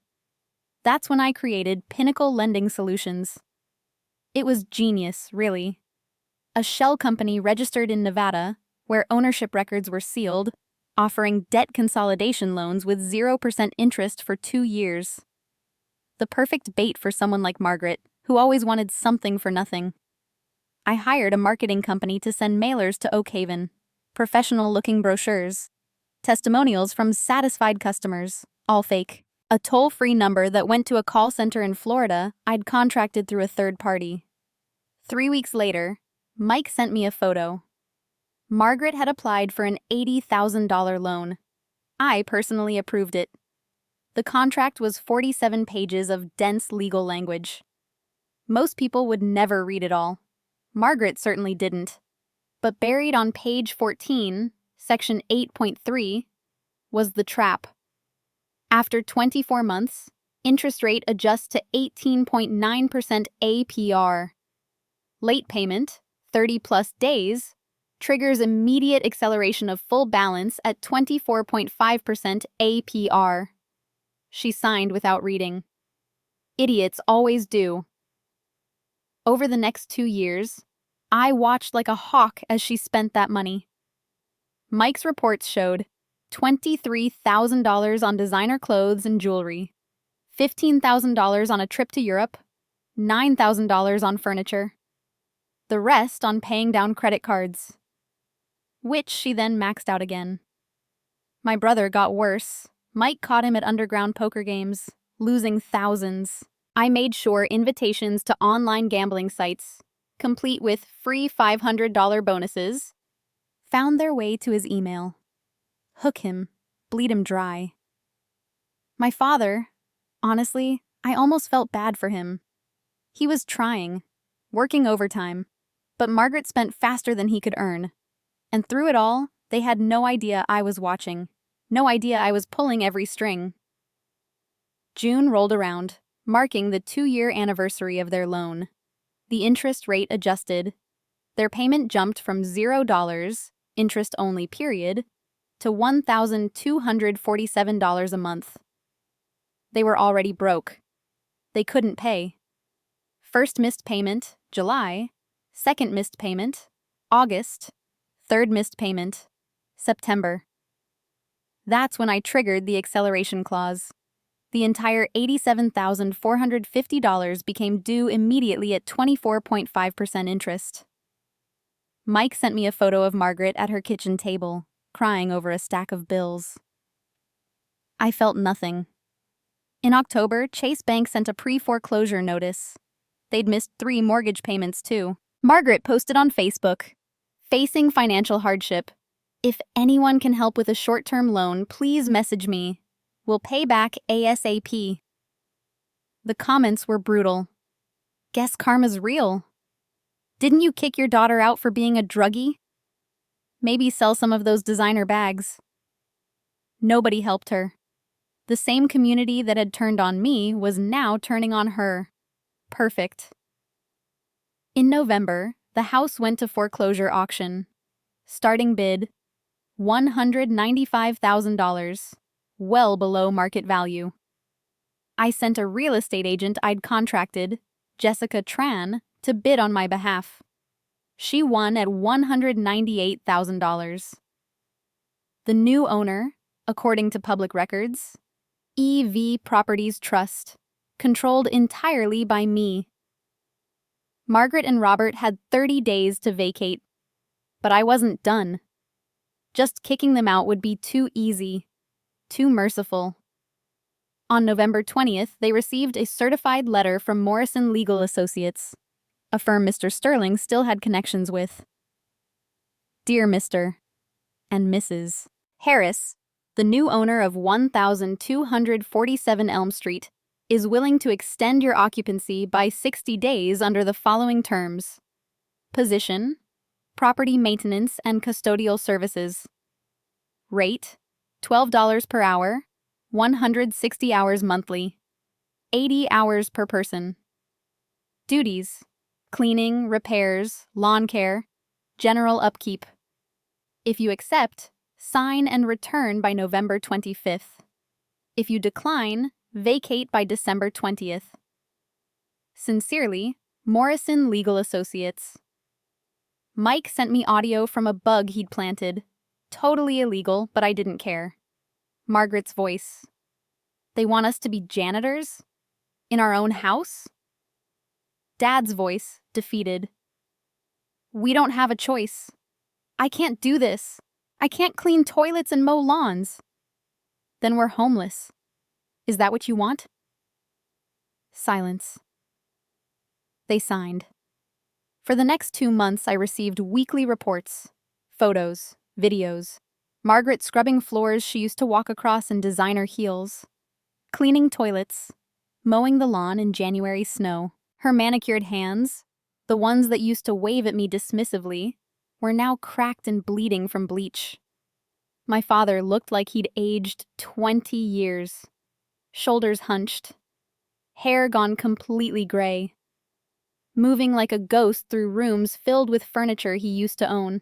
That's when I created Pinnacle Lending Solutions. It was genius, really. A shell company registered in Nevada, where ownership records were sealed, offering debt consolidation loans with 0% interest for 2 years. The perfect bait for someone like Margaret, who always wanted something for nothing. I hired a marketing company to send mailers to Oak Haven, professional-looking brochures, testimonials from satisfied customers, all fake. A toll-free number that went to a call center in Florida I'd contracted through a third party. 3 weeks later, Mike sent me a photo. Margaret had applied for an $80,000 loan. I personally approved it. The contract was 47 pages of dense legal language. Most people would never read it all. Margaret certainly didn't. But buried on page 14, section 8.3, was the trap. After 24 months, interest rate adjusts to 18.9% APR. Late payment, 30-plus days, triggers immediate acceleration of full balance at 24.5% APR. She signed without reading. Idiots always do. Over the next 2 years, I watched like a hawk as she spent that money. Mike's reports showed $23,000 on designer clothes and jewelry, $15,000 on a trip to Europe, $9,000 on furniture, the rest on paying down credit cards, which she then maxed out again. My brother got worse. Mike caught him at underground poker games, losing thousands. I made sure invitations to online gambling sites, complete with free $500 bonuses, found their way to his email. Hook him, bleed him dry. My father, honestly, I almost felt bad for him. He was trying, working overtime, but Margaret spent faster than he could earn. And through it all, they had no idea I was watching, no idea I was pulling every string. June rolled around, marking the 2-year anniversary of their loan. The interest rate adjusted. Their payment jumped from $0, interest only period, to $1,247 a month. They were already broke. They couldn't pay. First missed payment, July. Second missed payment, August. Third missed payment, September. That's when I triggered the acceleration clause. The entire $87,450 became due immediately at 24.5% interest. Mike sent me a photo of Margaret at her kitchen table, crying over a stack of bills. I felt nothing. In October, Chase Bank sent a pre-foreclosure notice. They'd missed 3 mortgage payments, too. Margaret posted on Facebook, "Facing financial hardship. If anyone can help with a short-term loan, please message me. We'll pay back ASAP." The comments were brutal. Guess karma's real. Didn't you kick your daughter out for being a druggie? Maybe sell some of those designer bags. Nobody helped her. The same community that had turned on me was now turning on her. Perfect. In November, the house went to foreclosure auction. Starting bid, $195,000, well below market value. I sent a real estate agent I'd contracted, Jessica Tran, to bid on my behalf. She won at $198,000. The new owner, according to public records, EV Properties Trust, controlled entirely by me. Margaret and Robert had 30 days to vacate. But I wasn't done. Just kicking them out would be too easy, too merciful. On November 20th, they received a certified letter from Morrison Legal Associates, a firm Mr. Sterling still had connections with. Dear Mr. and Mrs. Harris, the new owner of 1247 Elm Street, is willing to extend your occupancy by 60 days under the following terms. Position: property maintenance and custodial services. Rate: $12 per hour, 160 hours monthly, 80 hours per person. Duties: cleaning, repairs, lawn care, general upkeep. If you accept, sign and return by November 25th. If you decline, vacate by December 20th. Sincerely, Morrison Legal Associates. Mike sent me audio from a bug he'd planted. Totally illegal, but I didn't care. Margaret's voice. They want us to be janitors? In our own house? Dad's voice, defeated. We don't have a choice. I can't do this. I can't clean toilets and mow lawns. Then we're homeless. Is that what you want? Silence. They signed. For the next 2 months, I received weekly reports, photos, videos. Margaret scrubbing floors she used to walk across in designer heels, cleaning toilets, mowing the lawn in January snow. Her manicured hands, the ones that used to wave at me dismissively, were now cracked and bleeding from bleach. My father looked like he'd aged 20 years. Shoulders hunched, hair gone completely gray, moving like a ghost through rooms filled with furniture he used to own.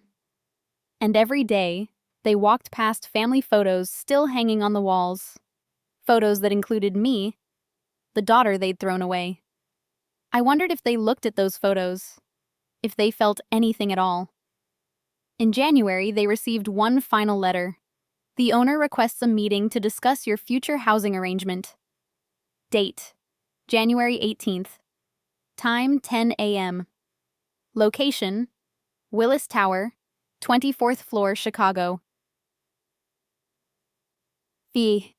And every day, they walked past family photos still hanging on the walls. Photos that included me, the daughter they'd thrown away. I wondered if they looked at those photos, if they felt anything at all. In January, they received one final letter. The owner requests a meeting to discuss your future housing arrangement. Date: January 18th. Time: 10 a.m. Location: Willis Tower, 24th floor, Chicago. Fee: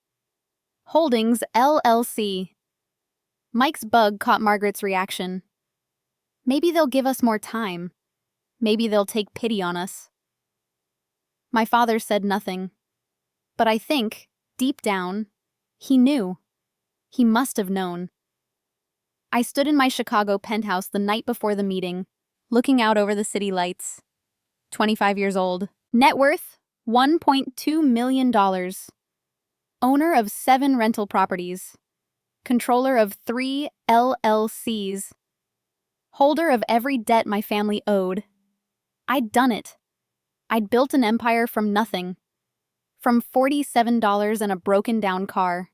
Holdings, LLC. Mike's bug caught Margaret's reaction. Maybe they'll give us more time. Maybe they'll take pity on us. My father said nothing. But I think, deep down, he knew. He must have known. I stood in my Chicago penthouse the night before the meeting, looking out over the city lights. 25 years old. Net worth, $1.2 million. Owner of 7 rental properties. Controller of 3 LLCs. Holder of every debt my family owed. I'd done it. I'd built an empire from nothing. From $47 and a broken-down car.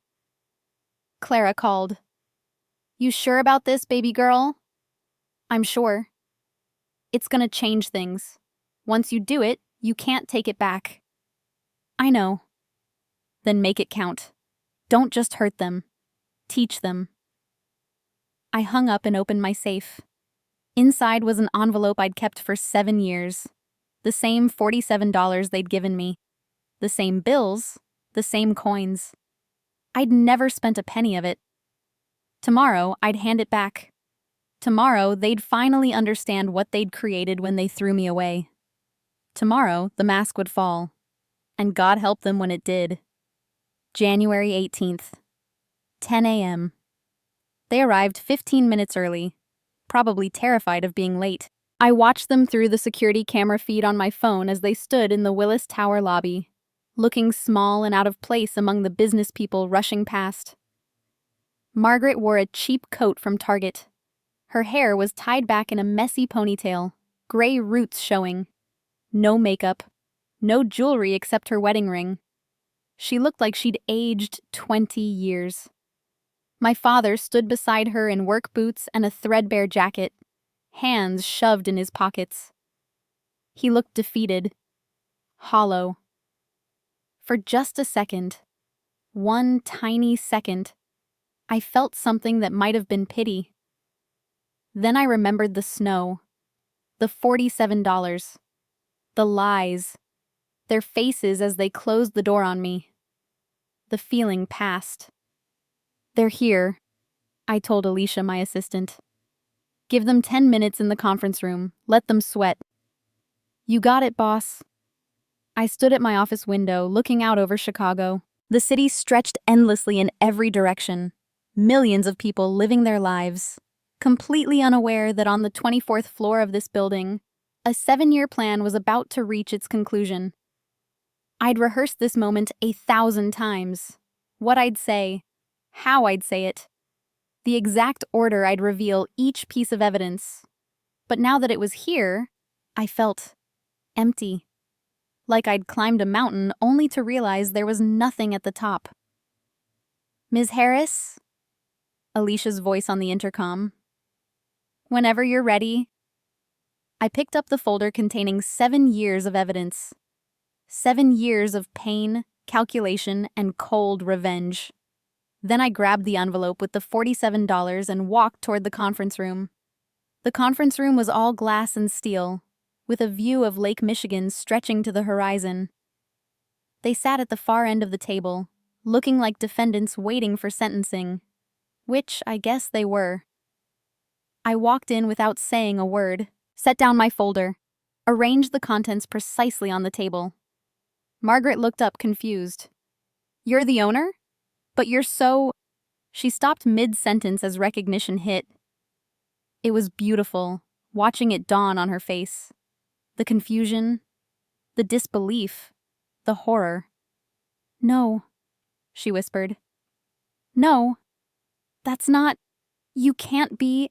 Clara called. You sure about this, baby girl? I'm sure. It's gonna change things. Once you do it, you can't take it back. I know. Then make it count. Don't just hurt them. Teach them. I hung up and opened my safe. Inside was an envelope I'd kept for 7 years. The same $47 they'd given me. The same bills, the same coins. I'd never spent a penny of it. Tomorrow, I'd hand it back. Tomorrow, they'd finally understand what they'd created when they threw me away. Tomorrow, the mask would fall. And God help them when it did. January 18th, 10 a.m. They arrived 15 minutes early, probably terrified of being late. I watched them through the security camera feed on my phone as they stood in the Willis Tower lobby, looking small and out of place among the business people rushing past. Margaret wore a cheap coat from Target. Her hair was tied back in a messy ponytail, gray roots showing. No makeup, no jewelry except her wedding ring. She looked like she'd aged 20 years. My father stood beside her in work boots and a threadbare jacket, hands shoved in his pockets. He looked defeated, hollow. For just a second, one tiny second, I felt something that might have been pity. Then I remembered the snow, the $47, The lies. Their faces as they closed the door on me. The feeling passed. They're here, I told Alicia, my assistant. Give them 10 minutes in the conference room. Let them sweat. You got it, boss. I stood at my office window, looking out over Chicago. The city stretched endlessly in every direction. Millions of people living their lives, completely unaware that on the 24th floor of this building, a 7-year plan was about to reach its conclusion. I'd rehearsed this moment 1,000 times. What I'd say, how I'd say it, the exact order I'd reveal each piece of evidence. But now that it was here, I felt empty. Like I'd climbed a mountain only to realize there was nothing at the top. Ms. Harris? Alicia's voice on the intercom. Whenever you're ready. I picked up the folder containing 7 years of evidence. 7 years of pain, calculation, and cold revenge. Then I grabbed the envelope with the $47 and walked toward the conference room. The conference room was all glass and steel, with a view of Lake Michigan stretching to the horizon. They sat at the far end of the table, looking like defendants waiting for sentencing, which I guess they were. I walked in without saying a word, set down my folder, arranged the contents precisely on the table. Margaret looked up confused. You're the owner? But you're so... She stopped mid-sentence as recognition hit. It was beautiful, watching it dawn on her face. The confusion, the disbelief, the horror. No, she whispered. No, that's not... You can't be...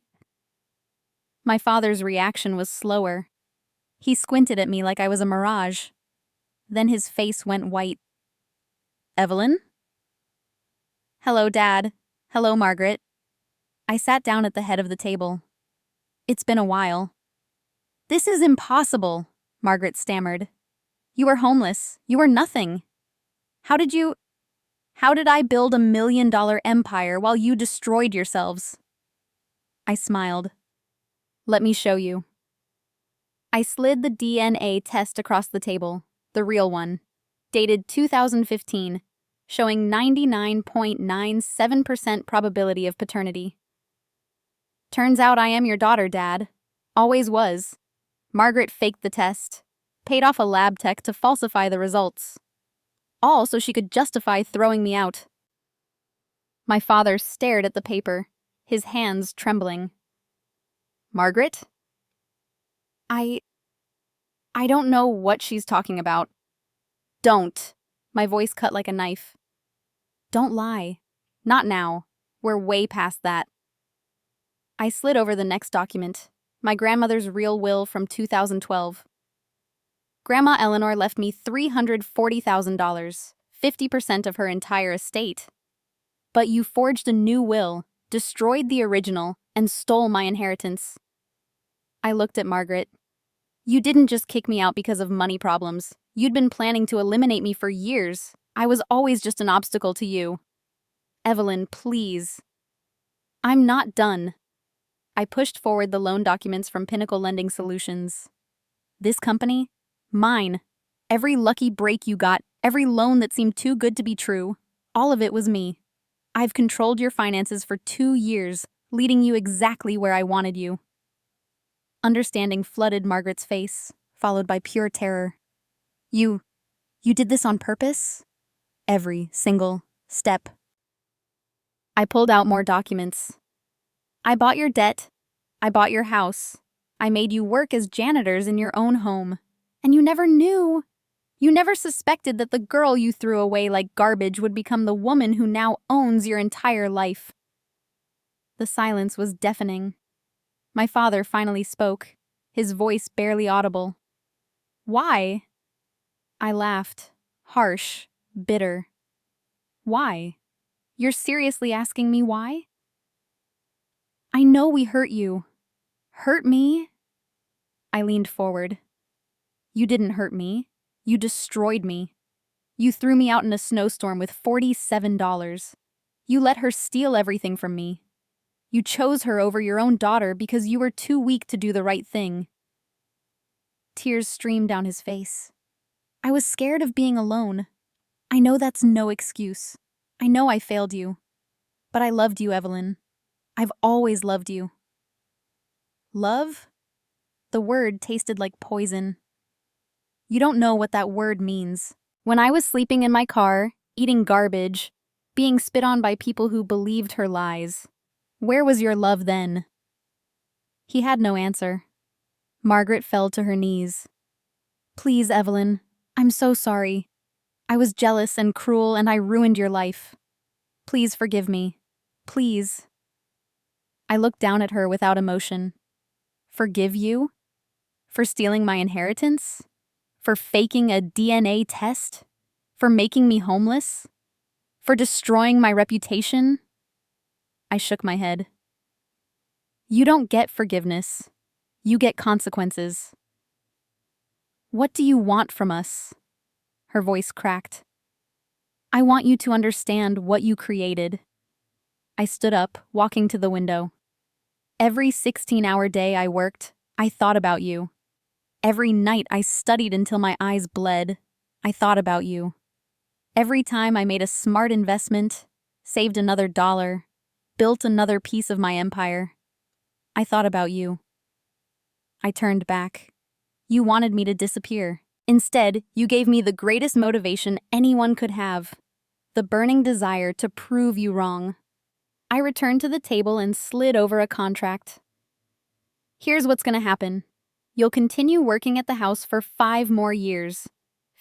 My father's reaction was slower. He squinted at me like I was a mirage. Then his face went white. Evelyn? Hello, Dad. Hello, Margaret. I sat down at the head of the table. It's been a while. This is impossible, Margaret stammered. You are homeless. You are nothing. How did I build $1 million empire while you destroyed yourselves? I smiled. Let me show you. I slid the DNA test across the table, the real one, dated 2015, showing 99.97% probability of paternity. Turns out I am your daughter, Dad. Always was. Margaret faked the test, paid off a lab tech to falsify the results. All so she could justify throwing me out. My father stared at the paper, his hands trembling. Margaret? I don't know what she's talking about. Don't. My voice cut like a knife. Don't lie. Not now. We're way past that. I slid over the next document, my grandmother's real will from 2012. Grandma Eleanor left me $340,000, 50% of her entire estate. But you forged a new will, destroyed the original, and stole my inheritance. I looked at Margaret. You didn't just kick me out because of money problems. You'd been planning to eliminate me for years. I was always just an obstacle to you. Evelyn, please. I'm not done. I pushed forward the loan documents from Pinnacle Lending Solutions. This company? Mine. Every lucky break you got, every loan that seemed too good to be true, all of it was me. I've controlled your finances for 2 years, leading you exactly where I wanted you. Understanding flooded Margaret's face, followed by pure terror. You did this on purpose? Every single step. I pulled out more documents. I bought your debt. I bought your house. I made you work as janitors in your own home. And you never knew. You never suspected that the girl you threw away like garbage would become the woman who now owns your entire life. The silence was deafening. My father finally spoke, his voice barely audible. Why? I laughed, harsh, bitter. Why? You're seriously asking me why? I know we hurt you. Hurt me? I leaned forward. You didn't hurt me. You destroyed me. You threw me out in a snowstorm with $47. You let her steal everything from me. You chose her over your own daughter because you were too weak to do the right thing. Tears streamed down his face. I was scared of being alone. I know that's no excuse. I know I failed you. But I loved you, Evelyn. I've always loved you. Love? The word tasted like poison. You don't know what that word means. When I was sleeping in my car, eating garbage, being spit on by people who believed her lies, where was your love then? He had no answer. Margaret fell to her knees. Please, Evelyn, I'm so sorry. I was jealous and cruel and I ruined your life. Please forgive me. Please. I looked down at her without emotion. Forgive you? For stealing my inheritance? For faking a DNA test? For making me homeless? For destroying my reputation? I shook my head. You don't get forgiveness. You get consequences. What do you want from us? Her voice cracked. I want you to understand what you created. I stood up, walking to the window. Every 16-hour day I worked, I thought about you. Every night I studied until my eyes bled, I thought about you. Every time I made a smart investment, saved another dollar, built another piece of my empire, I thought about you. I turned back. You wanted me to disappear. Instead, you gave me the greatest motivation anyone could have, the burning desire to prove you wrong. I returned to the table and slid over a contract. Here's what's going to happen. You'll continue working at the house for 5 more years.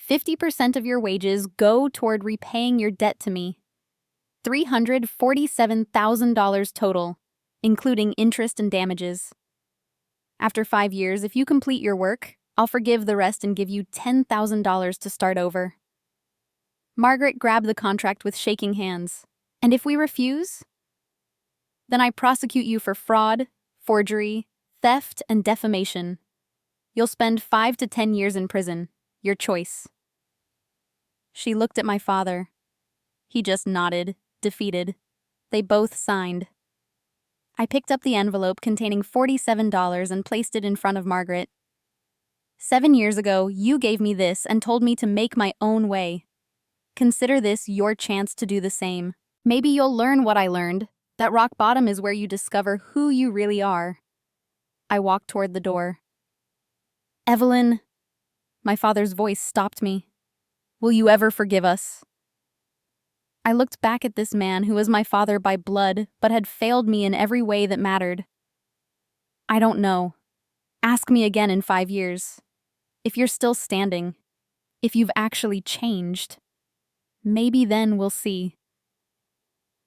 50% of your wages go toward repaying your debt to me. $347,000 total, including interest and damages. After 5 years, if you complete your work, I'll forgive the rest and give you $10,000 to start over. Margaret grabbed the contract with shaking hands. And if we refuse? Then I prosecute you for fraud, forgery, theft, and defamation. You'll spend 5 to 10 years in prison. Your choice. She looked at my father. He just nodded, defeated. They both signed. I picked up the envelope containing $47 and placed it in front of Margaret. 7 years ago, you gave me this and told me to make my own way. Consider this your chance to do the same. Maybe you'll learn what I learned, that rock bottom is where you discover who you really are. I walked toward the door. Evelyn, my father's voice stopped me. Will you ever forgive us? I looked back at this man who was my father by blood, but had failed me in every way that mattered. I don't know. Ask me again in 5 years. If you're still standing, if you've actually changed, maybe then we'll see.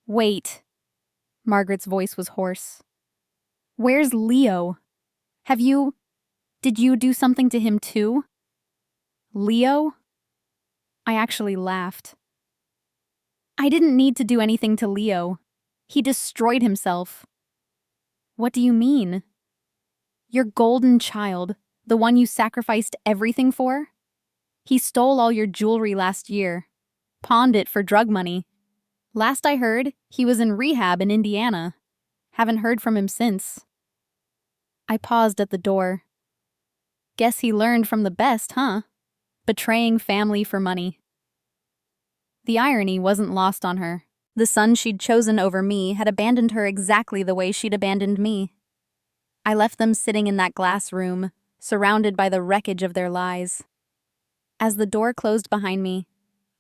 Wait. Margaret's voice was hoarse. Where's Leo? Did you do something to him too? Leo? I actually laughed. I didn't need to do anything to Leo. He destroyed himself. What do you mean? Your golden child, the one you sacrificed everything for? He stole all your jewelry last year, pawned it for drug money. Last I heard, he was in rehab in Indiana. Haven't heard from him since. I paused at the door. Guess he learned from the best, huh? Betraying family for money. The irony wasn't lost on her. The son she'd chosen over me had abandoned her exactly the way she'd abandoned me. I left them sitting in that glass room, surrounded by the wreckage of their lies. As the door closed behind me,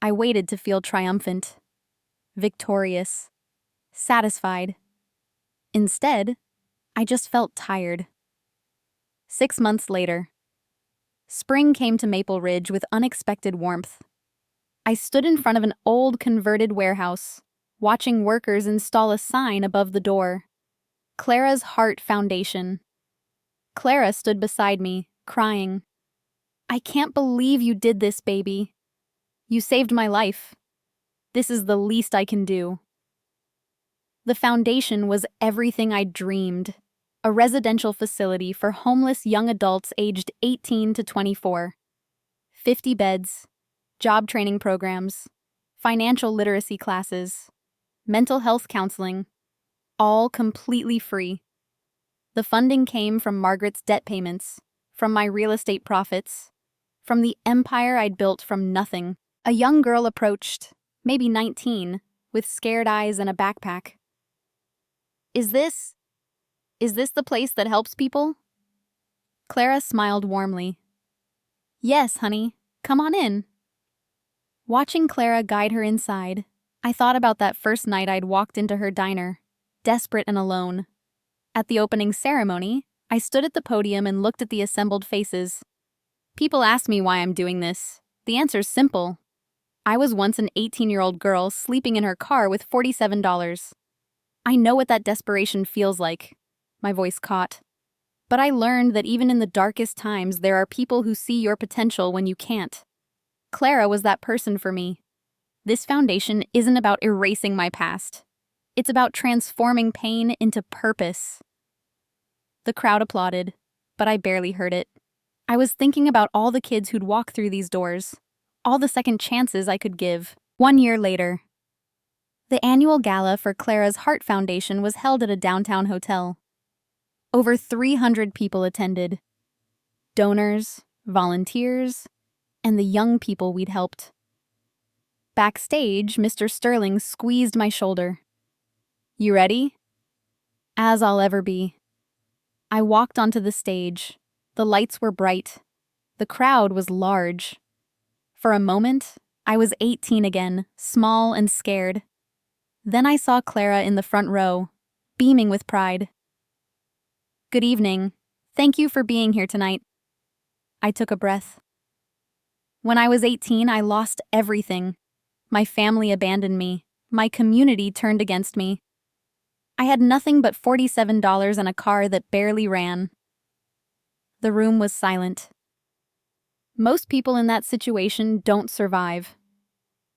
I waited to feel triumphant, victorious, satisfied. Instead, I just felt tired. 6 months later, spring came to Maple Ridge with unexpected warmth. I stood in front of an old converted warehouse, watching workers install a sign above the door. Clara's Heart Foundation. Clara stood beside me, crying. I can't believe you did this, baby. You saved my life. This is the least I can do. The foundation was everything I dreamed. A residential facility for homeless young adults aged 18 to 24. 50 beds, job training programs, financial literacy classes, mental health counseling, all completely free. The funding came from Margaret's debt payments, from my real estate profits, from the empire I'd built from nothing. A young girl approached, maybe 19, with scared eyes and a backpack. Is this the place that helps people? Clara smiled warmly. Yes, honey. Come on in. Watching Clara guide her inside, I thought about that first night I'd walked into her diner, desperate and alone. At the opening ceremony, I stood at the podium and looked at the assembled faces. People ask me why I'm doing this. The answer's simple. I was once an 18-year-old girl sleeping in her car with $47. I know what that desperation feels like. My voice caught. But I learned that even in the darkest times, there are people who see your potential when you can't. Clara was that person for me. This foundation isn't about erasing my past. It's about transforming pain into purpose. The crowd applauded, but I barely heard it. I was thinking about all the kids who'd walk through these doors, all the second chances I could give. 1 year later, the annual gala for Clara's Heart Foundation was held at a downtown hotel. Over 300 people attended. Donors, volunteers, and the young people we'd helped. Backstage, Mr. Sterling squeezed my shoulder. You ready? As I'll ever be. I walked onto the stage. The lights were bright. The crowd was large. For a moment, I was 18 again, small and scared. Then I saw Clara in the front row, beaming with pride. Good evening. Thank you for being here tonight. I took a breath. When I was 18, I lost everything. My family abandoned me. My community turned against me. I had nothing but $47 and a car that barely ran. The room was silent. Most people in that situation don't survive.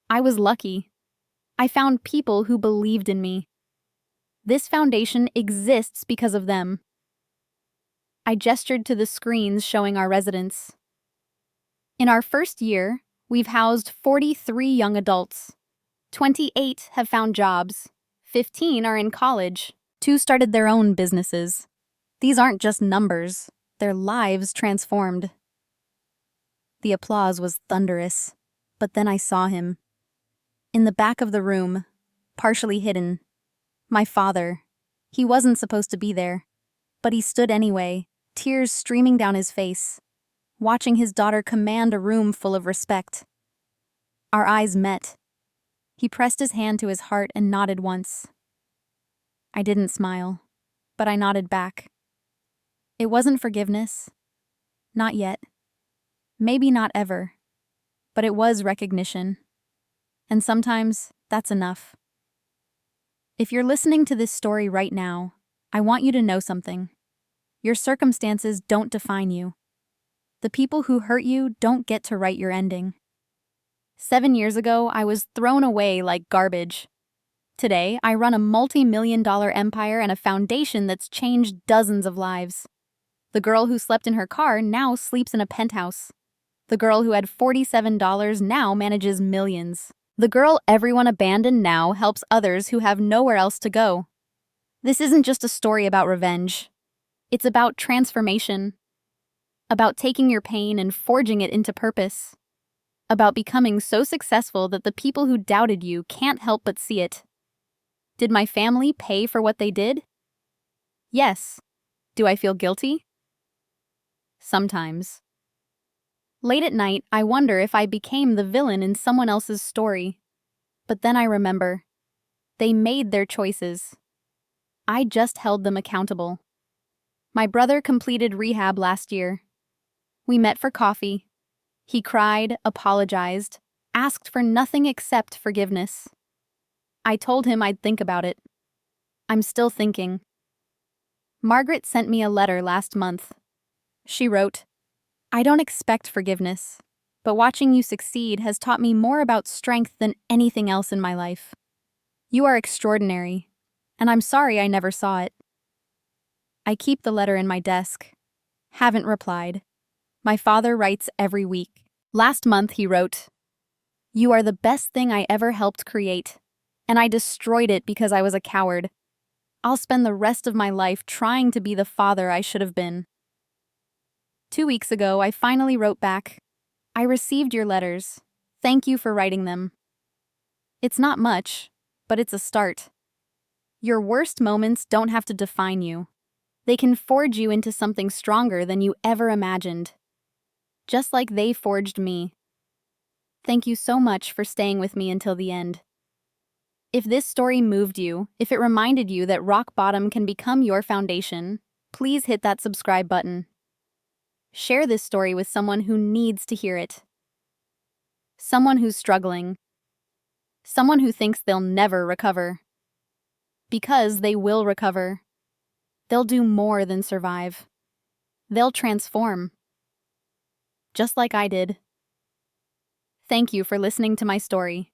I was lucky. I found people who believed in me. This foundation exists because of them. I gestured to the screens showing our residents. In our first year, we've housed 43 young adults. 28 have found jobs. 15 are in college. 2 started their own businesses. These aren't just numbers. They're lives transformed. The applause was thunderous, but then I saw him. In the back of the room, partially hidden, my father. He wasn't supposed to be there, but he stood anyway, tears streaming down his face, watching his daughter command a room full of respect. Our eyes met. He pressed his hand to his heart and nodded once. I didn't smile, but I nodded back. It wasn't forgiveness. Not yet. Maybe not ever. But it was recognition. And sometimes that's enough. If you're listening to this story right now, I want you to know something. Your circumstances don't define you. The people who hurt you don't get to write your ending. 7 years ago, I was thrown away like garbage. Today, I run a multi-million-dollar empire and a foundation that's changed dozens of lives. The girl who slept in her car now sleeps in a penthouse. The girl who had $47 now manages millions. The girl everyone abandoned now helps others who have nowhere else to go. This isn't just a story about revenge. It's about transformation. About taking your pain and forging it into purpose. About becoming so successful that the people who doubted you can't help but see it. Did my family pay for what they did? Yes. Do I feel guilty? Sometimes. Late at night, I wonder if I became the villain in someone else's story. But then I remember. They made their choices. I just held them accountable. My brother completed rehab last year. We met for coffee. He cried, apologized, asked for nothing except forgiveness. I told him I'd think about it. I'm still thinking. Margaret sent me a letter last month. She wrote, I don't expect forgiveness, but watching you succeed has taught me more about strength than anything else in my life. You are extraordinary, and I'm sorry I never saw it. I keep the letter in my desk. Haven't replied. My father writes every week. Last month he wrote, You are the best thing I ever helped create, and I destroyed it because I was a coward. I'll spend the rest of my life trying to be the father I should have been. 2 weeks ago, I finally wrote back. I received your letters. Thank you for writing them. It's not much, but it's a start. Your worst moments don't have to define you. They can forge you into something stronger than you ever imagined. Just like they forged me. Thank you so much for staying with me until the end. If this story moved you, if it reminded you that rock bottom can become your foundation, please hit that subscribe button. Share this story with someone who needs to hear it. Someone who's struggling. Someone who thinks they'll never recover. Because they will recover. They'll do more than survive. They'll transform. Just like I did. Thank you for listening to my story.